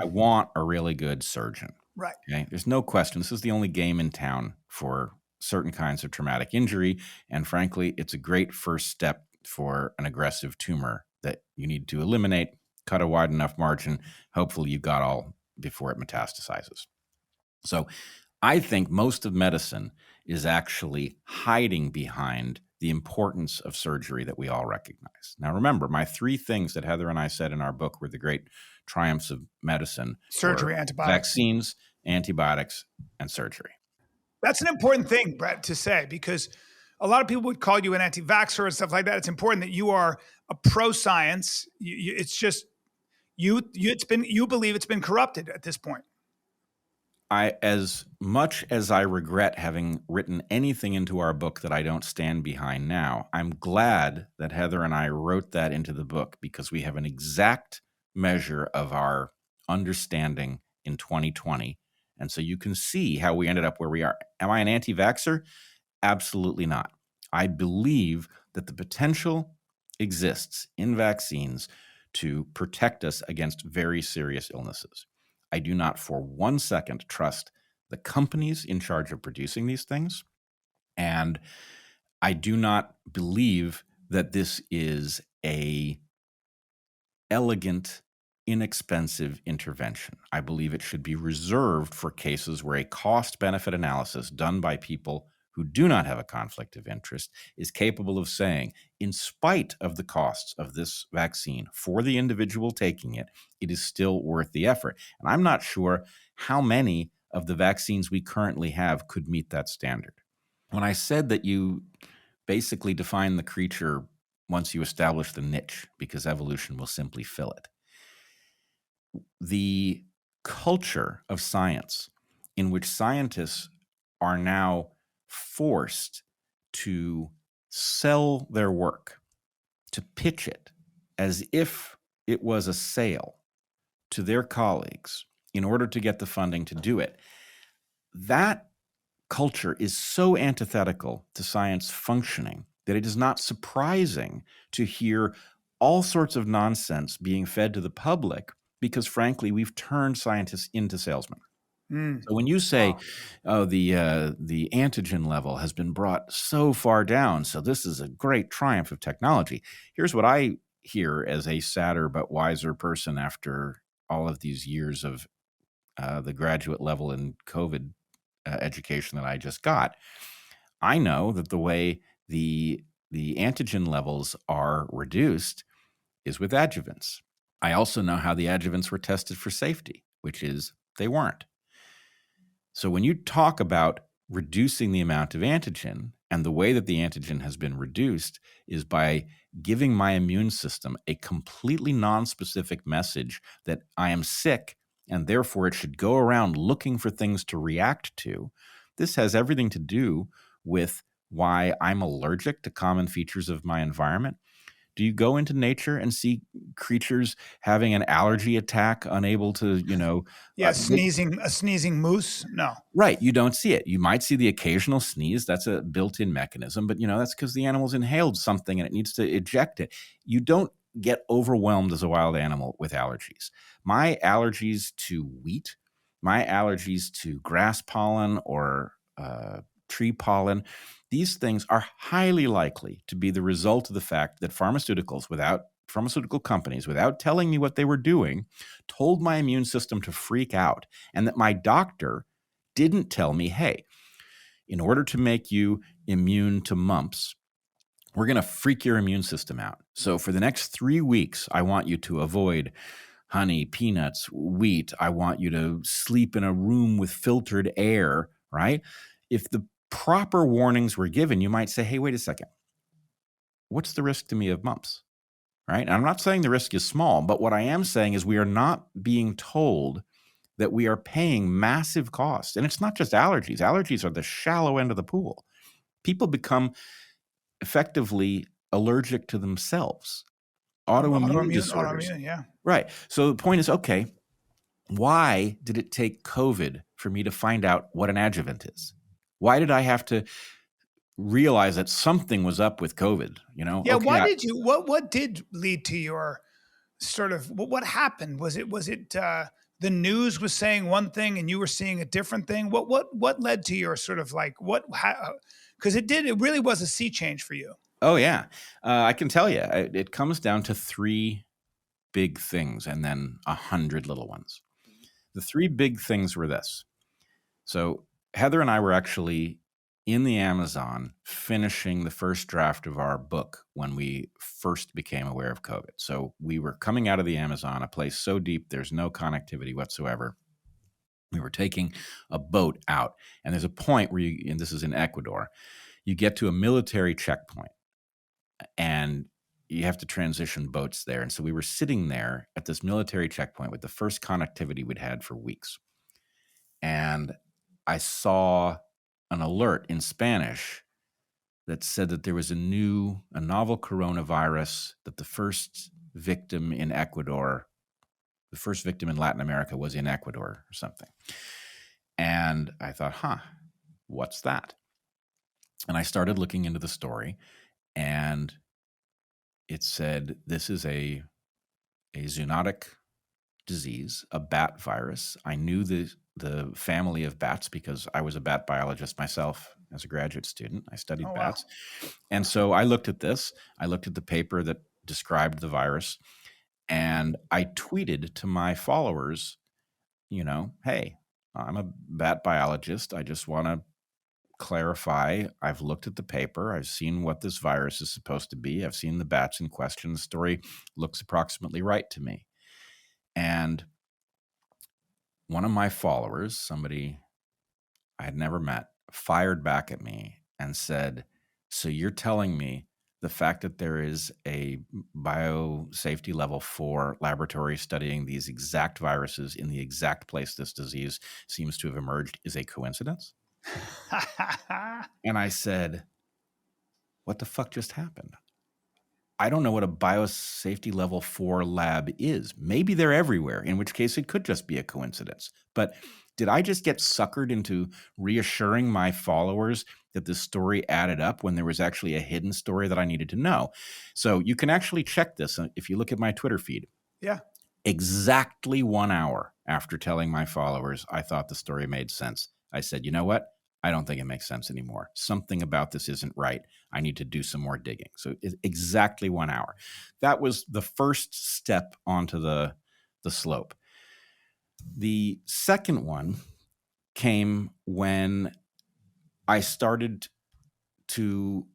I want a really good surgeon. Right. Okay. There's no question. This is the only game in town for certain kinds of traumatic injury. And frankly, it's a great first step for an aggressive tumor that you need to eliminate, cut a wide enough margin. Hopefully you got all before it metastasizes. So I think most of medicine is actually hiding behind the importance of surgery that we all recognize. Now, remember, my 3 things that Heather and I said in our book were the great triumphs of medicine: surgery, antibiotics, vaccines, antibiotics, and surgery. That's an important thing, Brett, to say, because a lot of people would call you an anti-vaxxer and stuff like that. It's important that you are a pro-science. It's just you believe it's been corrupted at this point. As much as I regret having written anything into our book that I don't stand behind now, I'm glad that Heather and I wrote that into the book, because we have an exact measure of our understanding in 2020. And so you can see how we ended up where we are. Am I an anti-vaxxer? Absolutely not. I believe that the potential exists in vaccines to protect us against very serious illnesses. I do not for 1 second trust the companies in charge of producing these things. And I do not believe that this is a elegant, inexpensive intervention. I believe it should be reserved for cases where a cost-benefit analysis done by people who do not have a conflict of interest is capable of saying, in spite of the costs of this vaccine for the individual taking it, it is still worth the effort. And I'm not sure how many of the vaccines we currently have could meet that standard. When I said that you basically define the creature once you establish the niche, because evolution will simply fill it, the culture of science in which scientists are now forced to sell their work, to pitch it as if it was a sale to their colleagues in order to get the funding to do it. That culture is so antithetical to science functioning that it is not surprising to hear all sorts of nonsense being fed to the public, because frankly, we've turned scientists into salesmen. So when you say, oh, the antigen level has been brought so far down, so this is a great triumph of technology, here's what I hear as a sadder but wiser person after all of these years of the graduate level in COVID education that I just got. I know that the way the antigen levels are reduced is with adjuvants. I also know how the adjuvants were tested for safety, which is they weren't. So when you talk about reducing the amount of antigen, and the way that the antigen has been reduced is by giving my immune system a completely nonspecific message that I am sick and therefore it should go around looking for things to react to, this has everything to do with why I'm allergic to common features of my environment. Do you go into nature and see creatures having an allergy attack, unable to, Yeah, they- a sneezing moose. No. right? You don't see it. You might see the occasional sneeze. That's a built-in mechanism, but that's because the animal's inhaled something and it needs to eject it. You don't get overwhelmed as a wild animal with allergies. My allergies to wheat, my allergies to grass pollen or tree pollen, these things are highly likely to be the result of the fact that pharmaceutical companies, without telling me what they were doing, told my immune system to freak out, and that my doctor didn't tell me, hey, in order to make you immune to mumps, we're going to freak your immune system out. So for the next 3 weeks, I want you to avoid honey, peanuts, wheat. I want you to sleep in a room with filtered air, right? If the proper warnings were given, you might say, hey, wait a second. What's the risk to me of mumps, right? And I'm not saying the risk is small, but what I am saying is we are not being told that we are paying massive costs. And it's not just allergies. Allergies are the shallow end of the pool. People become effectively allergic to themselves. Autoimmune disorders. Yeah. Right. So the point is, okay, why did it take COVID for me to find out what an adjuvant is? Why did I have to realize that something was up with COVID? Yeah. Okay, Why did you? What did lead to your sort of? What happened? Was it the news was saying one thing and you were seeing a different thing? What led to your sort of like what? Because it really was a sea change for you. Oh yeah, I can tell you, it comes down to 3 big things and then 100 little ones. The 3 big things were this. So Heather and I were actually in the Amazon finishing the first draft of our book when we first became aware of COVID. So we were coming out of the Amazon, a place so deep there's no connectivity whatsoever. We were taking a boat out, and there's a point where and this is in Ecuador, you get to a military checkpoint and you have to transition boats there. And so we were sitting there at this military checkpoint with the first connectivity we'd had for weeks. And I saw an alert in Spanish that said that there was a novel coronavirus, that the first victim in Ecuador, the first victim in Latin America was in Ecuador or something. And I thought, what's that? And I started looking into the story, and it said this is a zoonotic disease, a bat virus. I knew the family of bats because I was a bat biologist myself as a graduate student. I studied bats. And so I looked at this. I looked at the paper that described the virus, and I tweeted to my followers, hey, I'm a bat biologist. I just want to clarify. I've looked at the paper. I've seen what this virus is supposed to be. I've seen the bats in question. The story looks approximately right to me. And one of my followers, somebody I had never met, fired back at me and said, so you're telling me the fact that there is a biosafety level 4 laboratory studying these exact viruses in the exact place this disease seems to have emerged is a coincidence? And I said, what the fuck just happened? I don't know what a biosafety level 4 lab is. Maybe they're everywhere, in which case it could just be a coincidence. But did I just get suckered into reassuring my followers that this story added up when there was actually a hidden story that I needed to know? So you can actually check this if you look at my Twitter feed. Yeah. Exactly 1 hour after telling my followers I thought the story made sense, I said, you know what? I don't think it makes sense anymore. Something about this isn't right. I need to do some more digging. So exactly 1 hour. That was the first step onto the slope. The second one came when I started to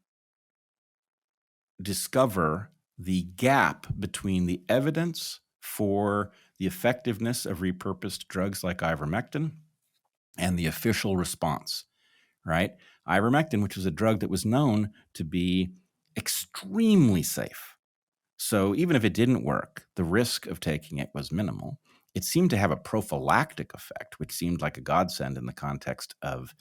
discover the gap between the evidence for the effectiveness of repurposed drugs like ivermectin and the official response. Right? Ivermectin, which was a drug that was known to be extremely safe. So even if it didn't work, the risk of taking it was minimal. It seemed to have a prophylactic effect, which seemed like a godsend in the context of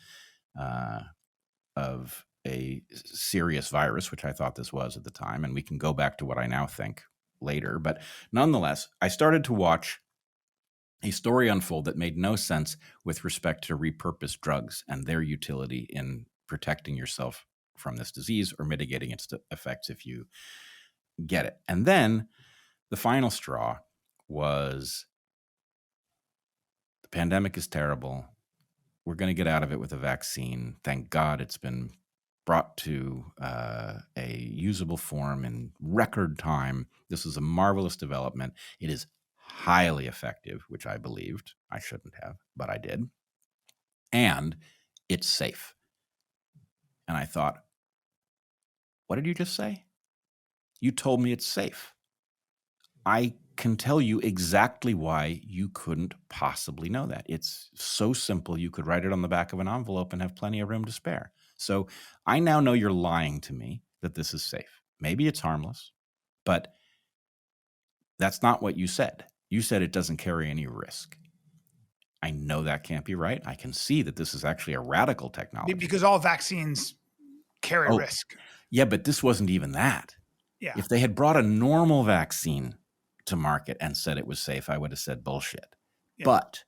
a serious virus, which I thought this was at the time. And we can go back to what I now think later. But nonetheless, I started to watch a story unfold that made no sense with respect to repurposed drugs and their utility in protecting yourself from this disease or mitigating its effects if you get it. And then the final straw was the pandemic is terrible. We're going to get out of it with a vaccine. Thank God it's been brought to a usable form in record time. This is a marvelous development. It is highly effective, which I believed. I shouldn't have, but I did. And it's safe. And I thought, what did you just say? You told me it's safe. I can tell you exactly why you couldn't possibly know that. It's so simple. You could write it on the back of an envelope and have plenty of room to spare. So I now know you're lying to me that this is safe. Maybe it's harmless, but that's not what you said. You said it doesn't carry any risk. I know that can't be right. I can see that this is actually a radical technology. Because all vaccines carry risk. Yeah, but this wasn't even that. Yeah. If they had brought a normal vaccine to market and said it was safe, I would have said bullshit. Yeah. But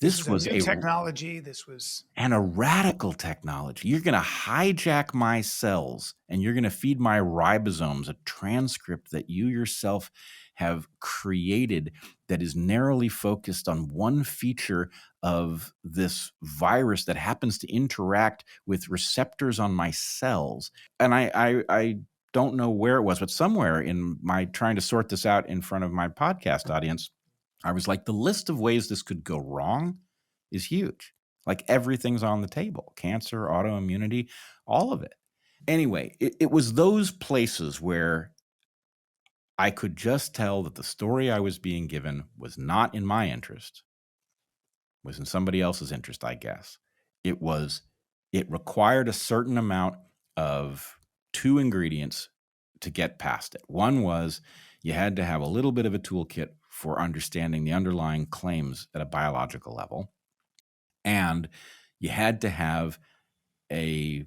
this was a technology. This was a radical technology. You're going to hijack my cells and you're going to feed my ribosomes a transcript that you yourself have created that is narrowly focused on one feature of this virus that happens to interact with receptors on my cells. And I don't know where it was, but somewhere in my trying to sort this out in front of my podcast audience, I was like, the list of ways this could go wrong is huge. Like everything's on the table. Cancer, autoimmunity, all of it. Anyway, it was those places where I could just tell that the story I was being given was not in my interest, was in somebody else's interest, I guess. It required a certain amount of two ingredients to get past it. One was you had to have a little bit of a toolkit for understanding the underlying claims at a biological level. And you had to have a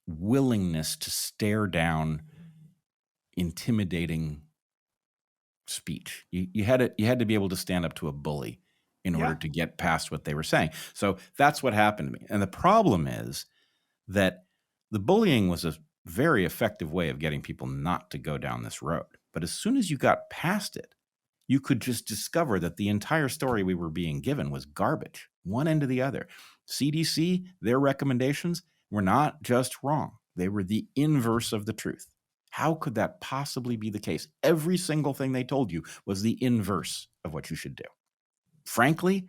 willingness to stare down intimidating speech. You had to be able to stand up to a bully in order to get past what they were saying. So that's what happened to me. And the problem is that the bullying was a very effective way of getting people not to go down this road. But as soon as you got past it, you could just discover that the entire story we were being given was garbage, one end to the other. CDC, their recommendations were not just wrong. They were the inverse of the truth. How could that possibly be the case? Every single thing they told you was the inverse of what you should do. Frankly,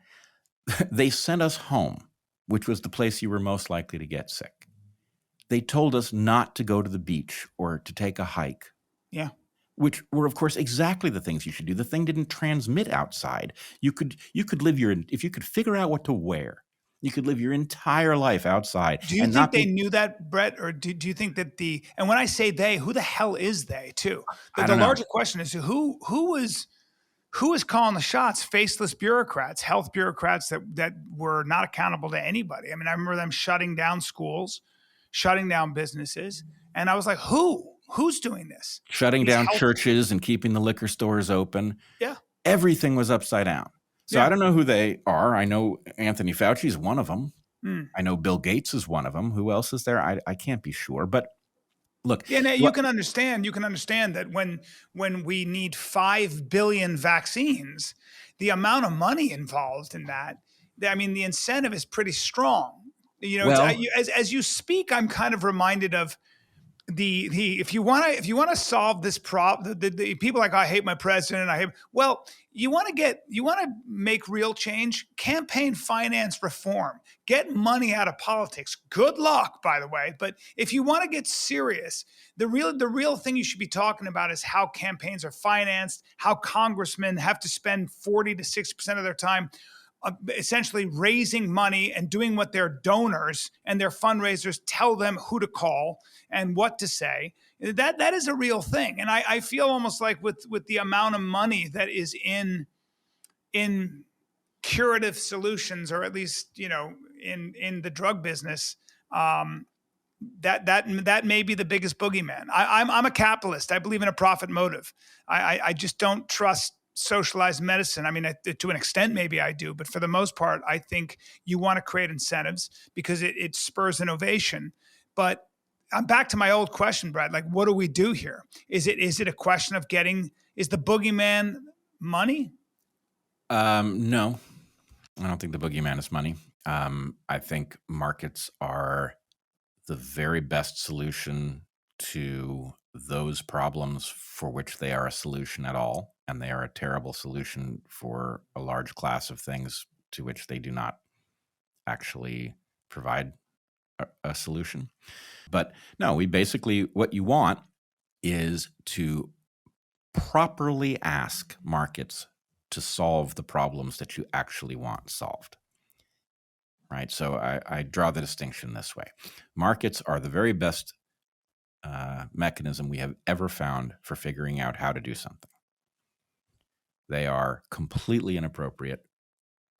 they sent us home, which was the place you were most likely to get sick. They told us not to go to the beach or to take a hike. Yeah. Which were, of course, exactly the things you should do. The thing didn't transmit outside. You could live if you could figure out what to wear, you could live your entire life outside. Do you think they knew that, Brett? Or do you think that and when I say they, who the hell is they too? The larger question is who is calling the shots? Faceless bureaucrats, health bureaucrats that were not accountable to anybody. I mean, I remember them shutting down schools, shutting down businesses. And I was like, who's doing this? Shutting down churches and keeping the liquor stores open. Yeah. Everything was upside down. So I don't know who they are. I know Anthony Fauci is one of them. I know Bill Gates is one of them. Who else is there? I can't be sure. But look. Yeah, you can understand that when we need 5 billion vaccines, the amount of money involved in that, I mean, the incentive is pretty strong. You know, as you speak, I'm kind of reminded of if you want to solve this problem, the people like, I hate my president. You want to make real change, campaign finance reform, get money out of politics. Good luck, by the way. But if you want to get serious, the real thing you should be talking about is how campaigns are financed, how congressmen have to spend 40 to 60% of their time essentially raising money and doing what their donors and their fundraisers tell them who to call and what to say. That is a real thing. And I feel almost like with the amount of money that is in curative solutions, or at least, in the drug business, that may be the biggest boogeyman. I'm a capitalist. I believe in a profit motive. I just don't trust socialized medicine. I mean, to an extent, maybe I do, but for the most part, I think you want to create incentives because it spurs innovation. But I'm back to my old question, Brad. Like, what do we do here? Is it a question of is the boogeyman money? No, I don't think the boogeyman is money. I think markets are the very best solution to those problems for which they are a solution at all. And they are a terrible solution for a large class of things to which they do not actually provide a solution. But no, what you want is to properly ask markets to solve the problems that you actually want solved. Right? So I draw the distinction this way. Markets are the very best mechanism we have ever found for figuring out how to do something. They are completely inappropriate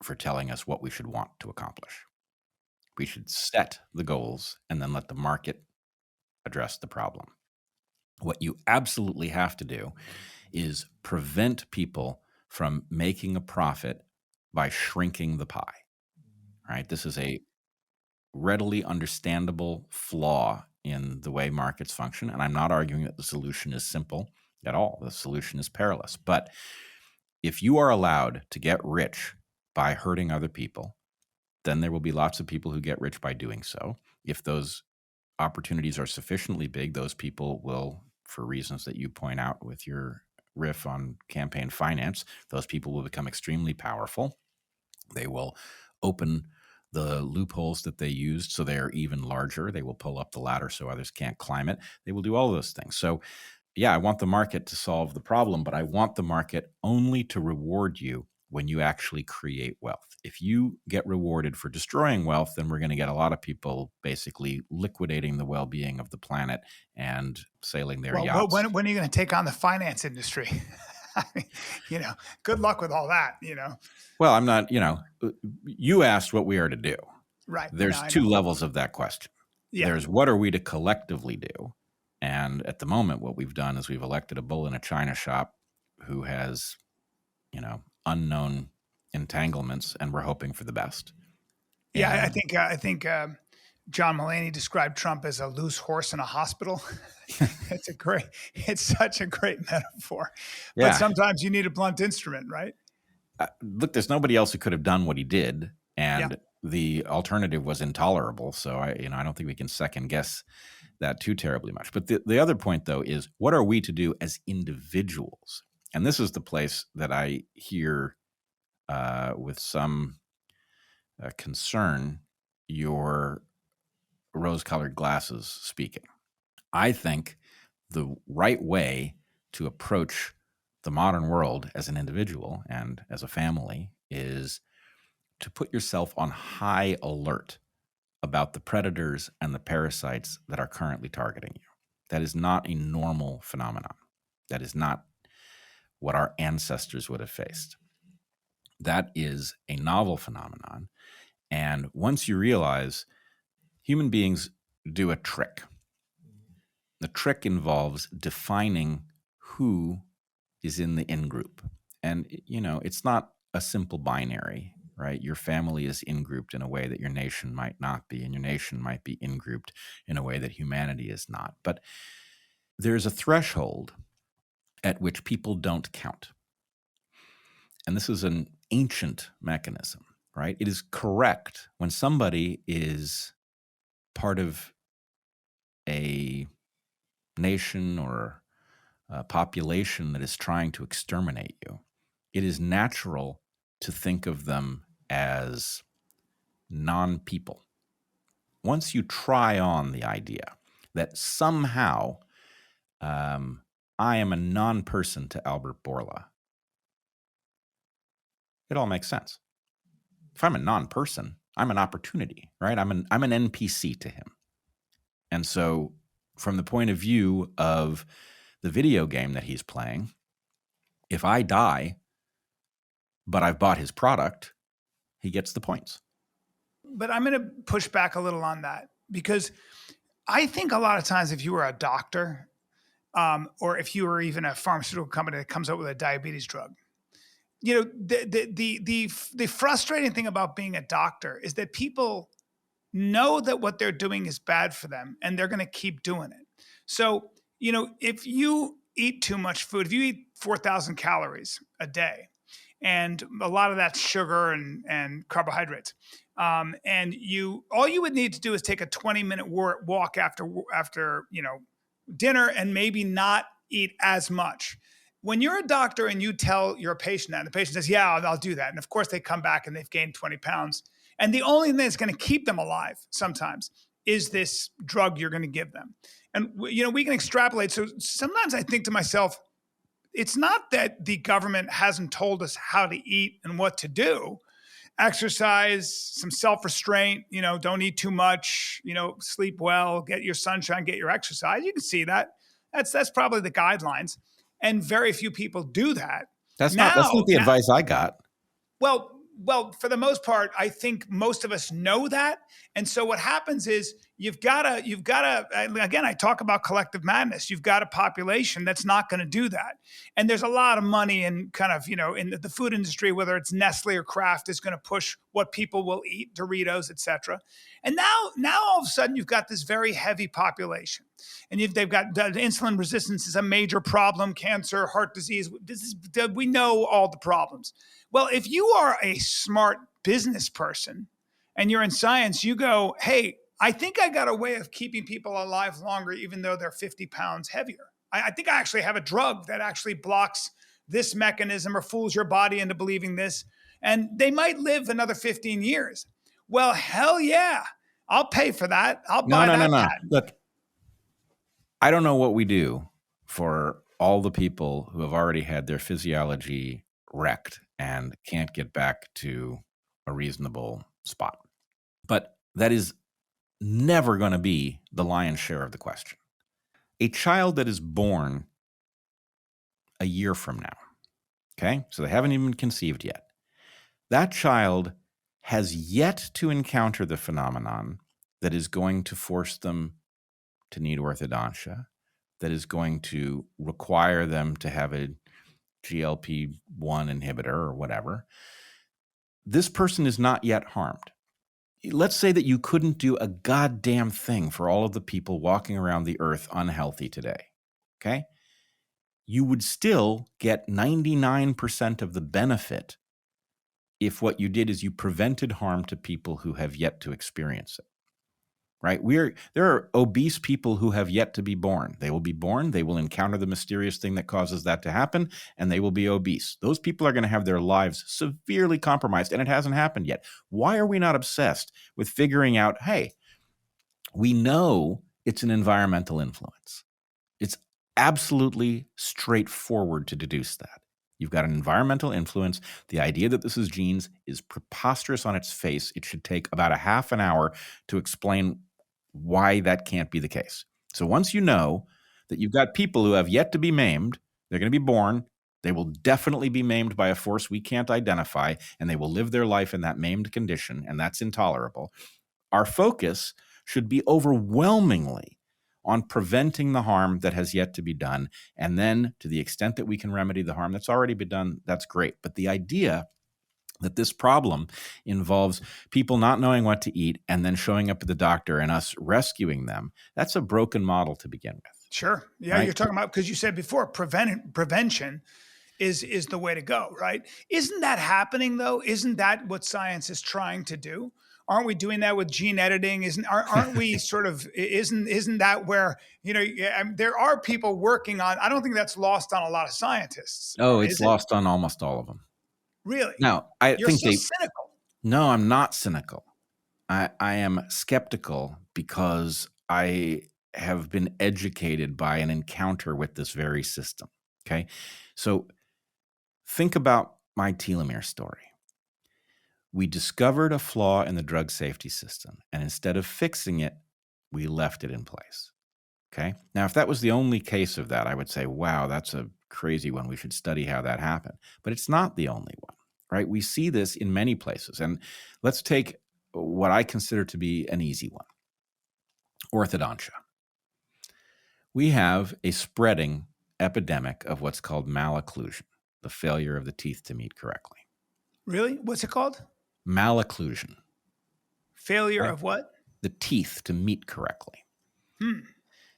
for telling us what we should want to accomplish. We should set the goals and then let the market address the problem. What you absolutely have to do is prevent people from making a profit by shrinking the pie. Right? This is a readily understandable flaw in the way markets function. And I'm not arguing that the solution is simple at all. The solution is perilous. But if you are allowed to get rich by hurting other people, then there will be lots of people who get rich by doing so. If those opportunities are sufficiently big, those people will, for reasons that you point out with your riff on campaign finance, those people will become extremely powerful. They will open the loopholes that they used so they are even larger. They will pull up the ladder so others can't climb it. They will do all of those things. So yeah, I want the market to solve the problem, but I want the market only to reward you when you actually create wealth. If you get rewarded for destroying wealth, then we're going to get a lot of people basically liquidating the well-being of the planet and sailing their yachts. When are you going to take on the finance industry? I mean, good luck with all that, Well, I'm not, you asked what we are to do. Right. There's two levels of that question. Yeah. There's what are we to collectively do? And at the moment, what we've done is we've elected a bull in a china shop who has, unknown entanglements, and we're hoping for the best. Yeah, and I think John Mulaney described Trump as a loose horse in a hospital. It's such a great metaphor. Yeah. But sometimes you need a blunt instrument, right? Look, there's nobody else who could have done what he did, and the alternative was intolerable. So I don't think we can second guess that too terribly much. But the other point, though, is what are we to do as individuals? And this is the place that I hear with some concern your rose-colored glasses speaking. I think the right way to approach the modern world as an individual and as a family is to put yourself on high alert about the predators and the parasites that are currently targeting you. That is not a normal phenomenon. That is not what our ancestors would have faced. That is a novel phenomenon. And once you realize human beings do a trick, the trick involves defining who is in the in-group. And, it's not a simple binary, right? Your family is in-grouped in a way that your nation might not be, and your nation might be in-grouped in a way that humanity is not. But there's a threshold at which people don't count. And this is an ancient mechanism, right? It is correct when somebody is part of a nation or a population that is trying to exterminate you. It is natural to think of them as non-people. Once you try on the idea that somehow I am a non-person to Albert Bourla, it all makes sense. If I'm a non-person, I'm an opportunity, right? I'm an NPC to him. And so from the point of view of the video game that he's playing, if I die, but I've bought his product, he gets the points. But I'm going to push back a little on that because I think a lot of times if you were a doctor, or if you were even a pharmaceutical company that comes up with a diabetes drug, the frustrating thing about being a doctor is that people know that what they're doing is bad for them and they're going to keep doing it. So, if you eat too much food, if you eat 4,000 calories a day, and a lot of that's sugar and carbohydrates, and all you would need to do is take a 20-minute walk after dinner and maybe not eat as much. When you're a doctor and you tell your patient that, and the patient says, yeah, I'll do that. And of course they come back and they've gained 20 pounds. And the only thing that's going to keep them alive sometimes is this drug you're going to give them. And, we can extrapolate. So sometimes I think to myself, it's not that the government hasn't told us how to eat and what to do. Exercise, some self-restraint, don't eat too much, sleep well, get your sunshine, get your exercise. You can see that. That's probably the guidelines. And very few people do that. That's not the advice I got. Well, for the most part, I think most of us know that. And so what happens is you've got to, again, I talk about collective madness. You've got a population that's not going to do that. And there's a lot of money in kind of, in the food industry, whether it's Nestle or Kraft, is going to push what people will eat, Doritos, et cetera. And now all of a sudden you've got this very heavy population. And they've got insulin resistance is a major problem, cancer, heart disease. We know all the problems. Well, if you are a smart business person and you're in science, you go, hey, I think I got a way of keeping people alive longer, even though they're 50 pounds heavier. I think I actually have a drug that actually blocks this mechanism or fools your body into believing this. And they might live another 15 years. Well, hell yeah. I'll pay for that. I'll buy that. No. Look, I don't know what we do for all the people who have already had their physiology wrecked and can't get back to a reasonable spot. But that is never going to be the lion's share of the question. A child that is born a year from now, okay, so they haven't even conceived yet, that child has yet to encounter the phenomenon that is going to force them to need orthodontia, that is going to require them to have a GLP-1 inhibitor or whatever. This person is not yet harmed. Let's say that you couldn't do a goddamn thing for all of the people walking around the earth unhealthy today, okay? You would still get 99% of the benefit if what you did is you prevented harm to people who have yet to experience it. Right? There are obese people who have yet to be born. They will be born, they will encounter the mysterious thing that causes that to happen, and they will be obese. Those people are going to have their lives severely compromised, and it hasn't happened yet. Why are we not obsessed with figuring out, hey, we know it's an environmental influence. It's absolutely straightforward to deduce that. You've got an environmental influence. The idea that this is genes is preposterous on its face. It should take about a half an hour to explain why that can't be the case. So once you know that you've got people who have yet to be maimed, they're going to be born, they will definitely be maimed by a force we can't identify, and they will live their life in that maimed condition, and that's intolerable. Our focus should be overwhelmingly on preventing the harm that has yet to be done. And then to the extent that we can remedy the harm that's already been done, that's great. But the idea that this problem involves people not knowing what to eat and then showing up at the doctor and us rescuing them, that's a broken model to begin with. Sure. Yeah, right? You're talking about, because you said before, prevention is the way to go, right? Isn't that happening, though? Isn't that what science is trying to do? Aren't we doing that with gene editing? Aren't we sort of, isn't that where, there are people working on, I don't think that's lost on a lot of scientists. Oh, it's lost on almost all of them. Really? No, You're so cynical. No, I'm not cynical. I am skeptical because I have been educated by an encounter with this very system. Okay. So think about my telomere story. We discovered a flaw in the drug safety system, and instead of fixing it, we left it in place. Okay. Now, if that was the only case of that, I would say, wow, that's a crazy one. We should study how that happened. But it's not the only one, right? We see this in many places. And let's take what I consider to be an easy one. Orthodontia. We have a spreading epidemic of what's called malocclusion, the failure of the teeth to meet correctly. Really? What's it called? Malocclusion. Failure Right. of what? The teeth to meet correctly. Hmm.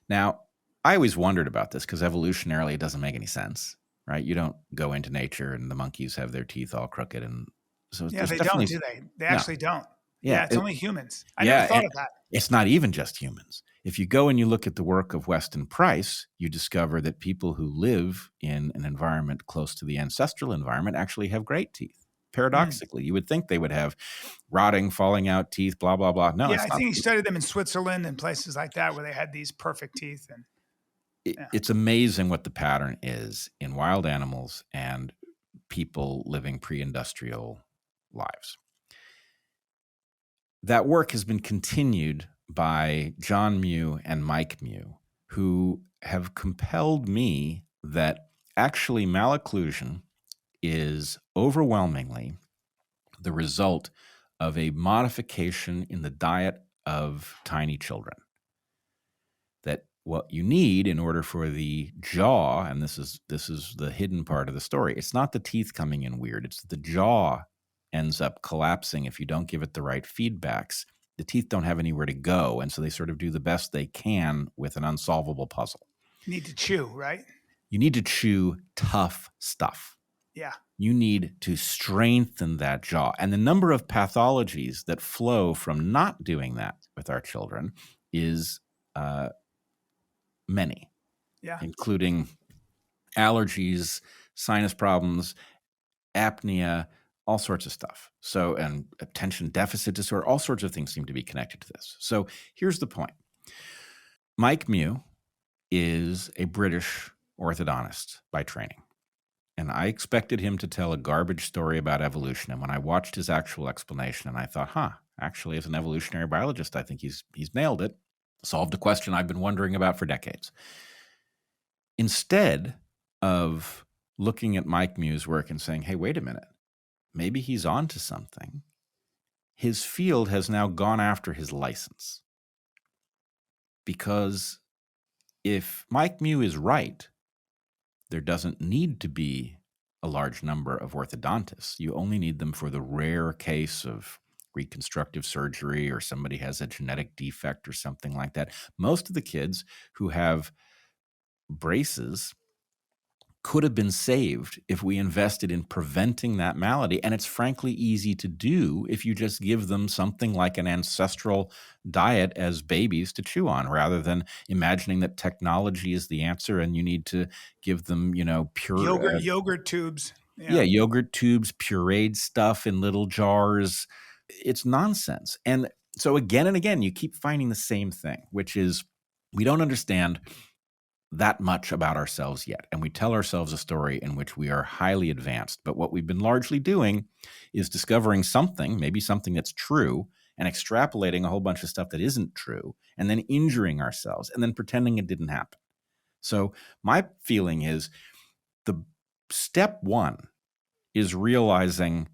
Now, I always wondered about this because evolutionarily it doesn't make any sense, right? You don't go into nature and the monkeys have their teeth all crooked, and so Yeah, there's they definitely don't, do they? They no. actually don't. Yeah, Yeah, it's only humans. I yeah, never thought and of that. it's not even just humans. If you go and you look at the work of Weston Price, you discover that people who live in an environment close to the ancestral environment actually have great teeth. Paradoxically, you would think they would have rotting, falling out teeth, blah, blah, blah. No, Yeah, it's I not. think he studied them in Switzerland and places like that where they had these perfect teeth. And It's amazing what the pattern is in wild animals and people living pre-industrial lives. That work has been continued by John Mew and Mike Mew, who have compelled me that actually malocclusion is overwhelmingly the result of a modification in the diet of tiny children. That what you need in order for the jaw, and this is the hidden part of the story, it's not the teeth coming in weird, it's that the jaw ends up collapsing if you don't give it the right feedbacks. The teeth don't have anywhere to go, and so they sort of do the best they can with an unsolvable puzzle. you need to chew, right? You need to chew tough stuff. Yeah. You need to strengthen that jaw. And the number of pathologies that flow from not doing that with our children is many, Yeah. including allergies, sinus problems, apnea, all sorts of stuff. So, and attention deficit disorder, all sorts of things seem to be connected to this. So here's the point. Mike Mew is a British orthodontist by training. And I expected him to tell a garbage story about evolution. And when I watched his actual explanation, and I thought, actually, as an evolutionary biologist, I think he's nailed it. Solved a question I've been wondering about for decades. Instead of looking at Mike Mew's work and saying, hey, wait a minute, maybe he's on to something, his field has now gone after his license. Because if Mike Mew is right, there doesn't need to be a large number of orthodontists. You only need them for the rare case of reconstructive surgery or somebody has a genetic defect or something like that. Most of the kids who have braces could have been saved if we invested in preventing that malady. And it's frankly easy to do if you just give them something like an ancestral diet as babies to chew on, rather than imagining that technology is the answer and you need to give them, pure Yogurt tubes. Yeah, yogurt tubes, pureed stuff in little jars. It's nonsense. And so again and again, you keep finding the same thing, which is we don't understand that much about ourselves yet. And we tell ourselves a story in which we are highly advanced. But what we've been largely doing is discovering something, maybe something that's true, and extrapolating a whole bunch of stuff that isn't true, and then injuring ourselves, and then pretending it didn't happen. So my feeling is the step one is realizing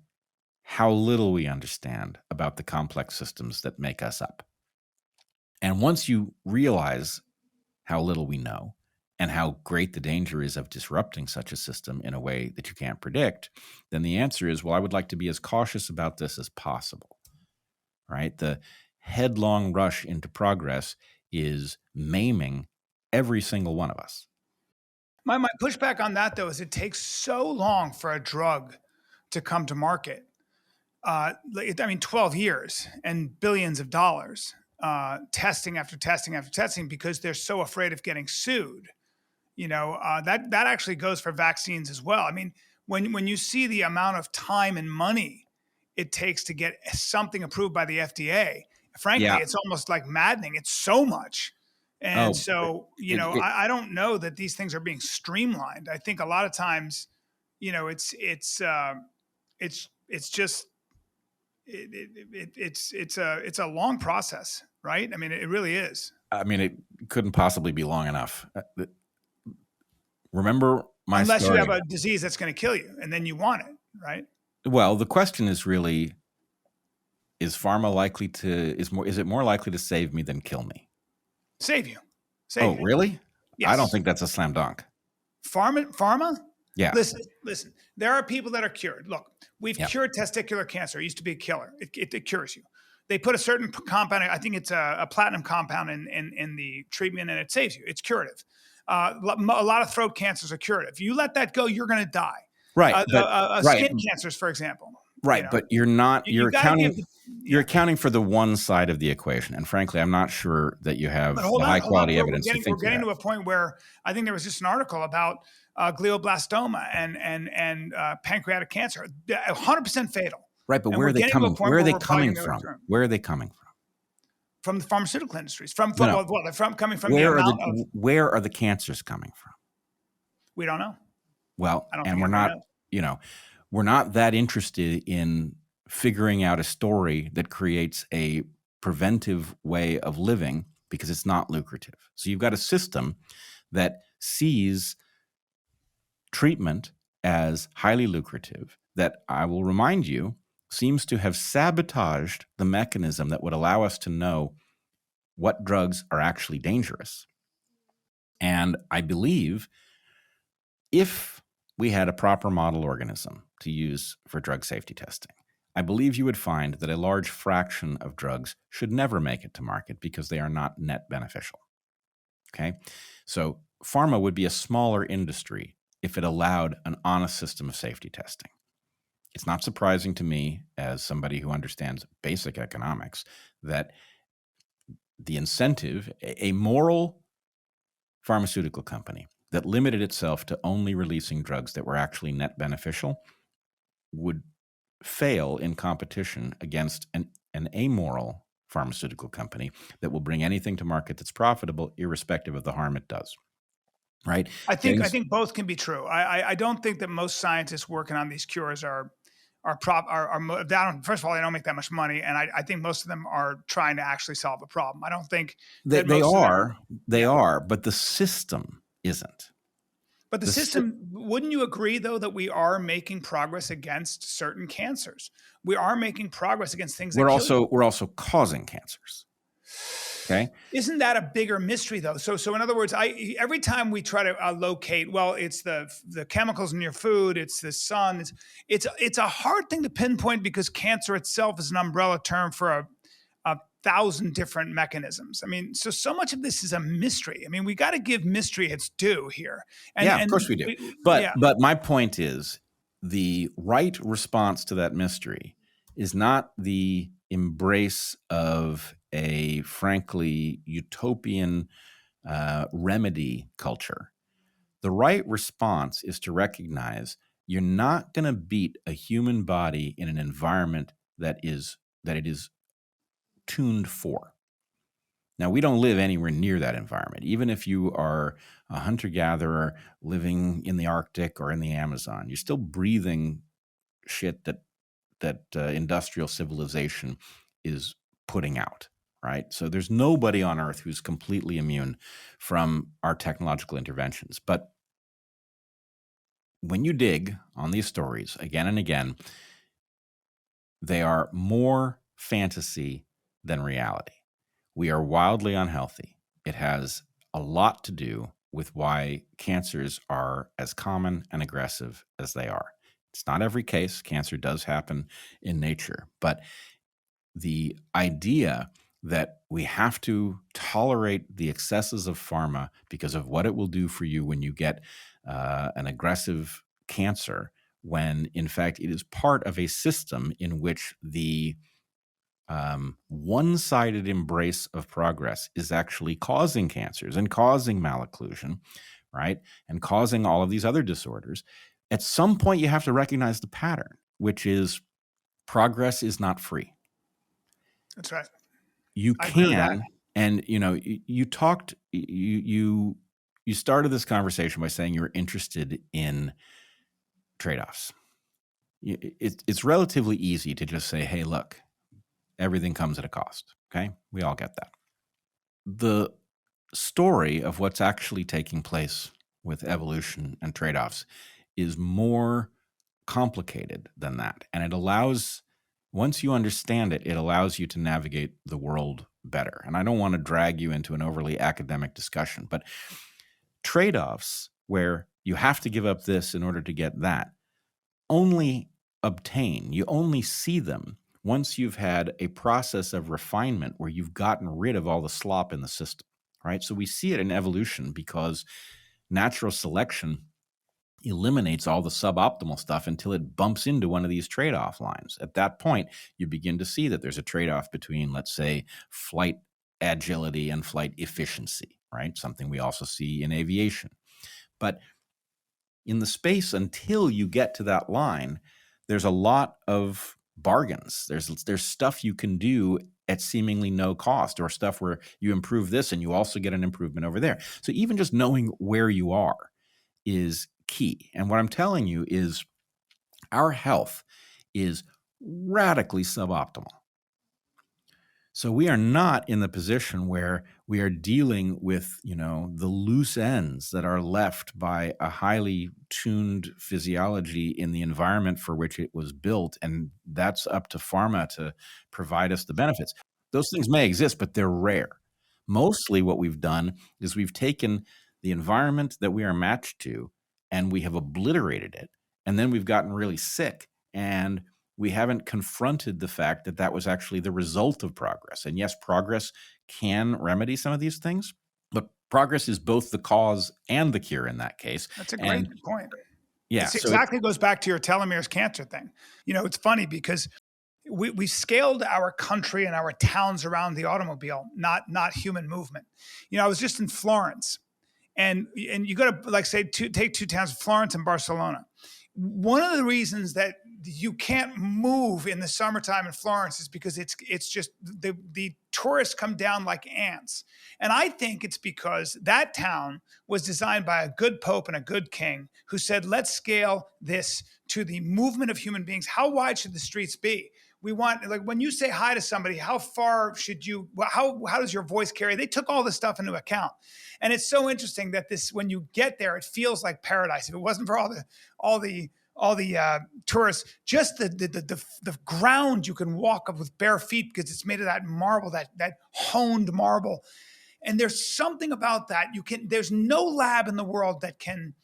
how little we understand about the complex systems that make us up. And once you realize how little we know and how great the danger is of disrupting such a system in a way that you can't predict, then the answer is, well, I would like to be as cautious about this as possible, right? The headlong rush into progress is maiming every single one of us. My pushback on that, though, is it takes so long for a drug to come to market. 12 years and billions of dollars, testing after testing after testing, because they're so afraid of getting sued. That actually goes for vaccines as well. I mean, when you see the amount of time and money it takes to get something approved by the FDA, frankly, It's almost like maddening. It's so much. And I don't know that these things are being streamlined. I think a lot of times, it's a long process, right? I mean, it really is. I mean, it couldn't possibly be long enough. Remember my Unless story. you have a disease that's going to kill you, and then you want it, right? Well, the question is really, is pharma is it more likely to save me than kill me? Save you. Oh, really? Yes. I don't think that's a slam dunk. Pharma? Yeah. Listen. There are people that are cured. Look, we've Yeah. cured testicular cancer. It used to be a killer. It cures you. They put a certain compound, I think it's a platinum compound in the treatment, and it saves you. It's curative. A lot of throat cancers are curative. You let that go, you're going to die. Right. Skin cancers, for example. Right, but you're not. You're accounting. You're accounting for the one side of the equation, and frankly, I'm not sure that you have the high quality evidence to think we're getting to a point where I think there was just an article about glioblastoma and pancreatic cancer, 100% fatal. Right, but where are they coming? Where are they coming from? Where are they coming from? From the pharmaceutical industries. Coming from where are the cancers coming from? We don't know. Well, and we're not. We're not that interested in figuring out a story that creates a preventive way of living because it's not lucrative. So you've got a system that sees treatment as highly lucrative that, I will remind you, seems to have sabotaged the mechanism that would allow us to know what drugs are actually dangerous. And I believe if we had a proper model organism to use for drug safety testing, I believe you would find that a large fraction of drugs should never make it to market because they are not net beneficial. Okay? So pharma would be a smaller industry if it allowed an honest system of safety testing. It's not surprising to me, as somebody who understands basic economics, that the incentive, a moral pharmaceutical company that limited itself to only releasing drugs that were actually net beneficial would fail in competition against an amoral pharmaceutical company that will bring anything to market that's profitable, irrespective of the harm it does. Right? I think both can be true. I don't think that most scientists working on these cures are first of all, they don't make that much money, and I think most of them are trying to actually solve a problem. I don't think they are, but the system isn't. But the system, wouldn't you agree, though, that we are making progress against certain cancers? We are making progress against things that we're also causing cancers. Okay. Isn't that a bigger mystery, though? So in other words, every time we try to locate, well, it's the chemicals in your food, it's the sun. It's a hard thing to pinpoint because cancer itself is an umbrella term for a 1,000 different mechanisms. I mean, so much of this is a mystery. I mean, we got to give mystery its due here. Of course we do. But my point is, the right response to that mystery is not the embrace of a frankly utopian remedy culture. The right response is to recognize you're not going to beat a human body in an environment that it is tuned for. Now, we don't live anywhere near that environment. Even if you are a hunter-gatherer living in the Arctic or in the Amazon, you're still breathing shit that industrial civilization is putting out, right? So there's nobody on Earth who's completely immune from our technological interventions. But when you dig on these stories again and again, they are more fantasy than reality. We are wildly unhealthy. It has a lot to do with why cancers are as common and aggressive as they are. It's not every case. Cancer does happen in nature. But the idea that we have to tolerate the excesses of pharma because of what it will do for you when you get an aggressive cancer, when in fact it is part of a system in which the one-sided embrace of progress is actually causing cancers and causing malocclusion, right? And causing all of these other disorders. At some point, you have to recognize the pattern, which is progress is not free. That's right. You can, and you talked, you started this conversation by saying you were interested in trade-offs. It's relatively easy to just say, hey, look, everything comes at a cost. Okay. We all get that. The story of what's actually taking place with evolution and trade-offs is more complicated than that. And it allows, once you understand it, it allows you to navigate the world better. And I don't want to drag you into an overly academic discussion, but trade-offs where you have to give up this in order to get that you only see them once you've had a process of refinement where you've gotten rid of all the slop in the system, right? So we see it in evolution because natural selection eliminates all the suboptimal stuff until it bumps into one of these trade-off lines. At that point, you begin to see that there's a trade-off between, let's say, flight agility and flight efficiency, right? Something we also see in aviation. But in the space until you get to that line, there's a lot of bargains. There's stuff you can do at seemingly no cost, or stuff where you improve this and you also get an improvement over there. So even just knowing where you are is key. And what I'm telling you is our health is radically suboptimal. So we are not in the position where we are dealing with, the loose ends that are left by a highly tuned physiology in the environment for which it was built. And that's up to pharma to provide us the benefits. Those things may exist, but they're rare. Mostly what we've done is we've taken the environment that we are matched to and we have obliterated it. And then we've gotten really sick, and we haven't confronted the fact that that was actually the result of progress. And yes, progress can remedy some of these things, but progress is both the cause and the cure in that case. That's a great point. Yeah. It exactly goes back to your telomeres cancer thing. It's funny because we scaled our country and our towns around the automobile, not human movement. I was just in Florence, and you got to take two towns, Florence and Barcelona. One of the reasons that you can't move in the summertime in Florence is because it's just the tourists come down like ants. And I think it's because that town was designed by a good pope and a good king who said, let's scale this to the movement of human beings. How wide should the streets be? We want, like, when you say hi to somebody, how far should you, how does your voice carry? They took all this stuff into account. And it's so interesting that when you get there, it feels like paradise. If it wasn't for all the tourists, just the ground you can walk up with bare feet because it's made of that marble, that honed marble. And there's something about that. There's no lab in the world that can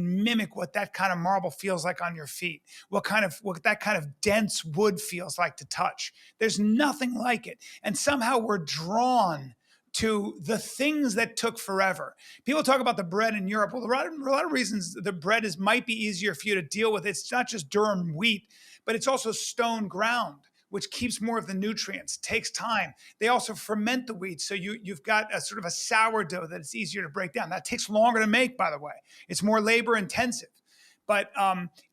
mimic what that kind of marble feels like on your feet, what that kind of dense wood feels like to touch. There's nothing like it. And somehow we're drawn to the things that took forever. People talk about the bread in Europe. Well, a lot of reasons the bread might be easier for you to deal with. It's not just durum wheat, but it's also stone ground, which keeps more of the nutrients, takes time. They also ferment the wheat. So you've got a sort of a sourdough that it's easier to break down. That takes longer to make, by the way. It's more labor intensive. But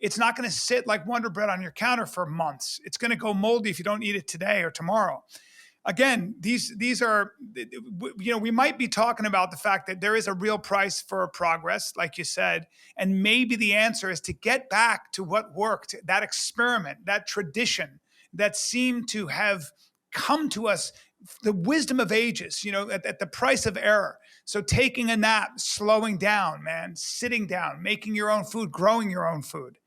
it's not going to sit like Wonder Bread on your counter for months. It's going to go moldy if you don't eat it today or tomorrow. Again, these are, we might be talking about the fact that there is a real price for progress, like you said, and maybe the answer is to get back to what worked, that experiment, that tradition that seemed to have come to us, the wisdom of ages, at the price of error. So taking a nap, slowing down, man, sitting down, making your own food, growing your own food.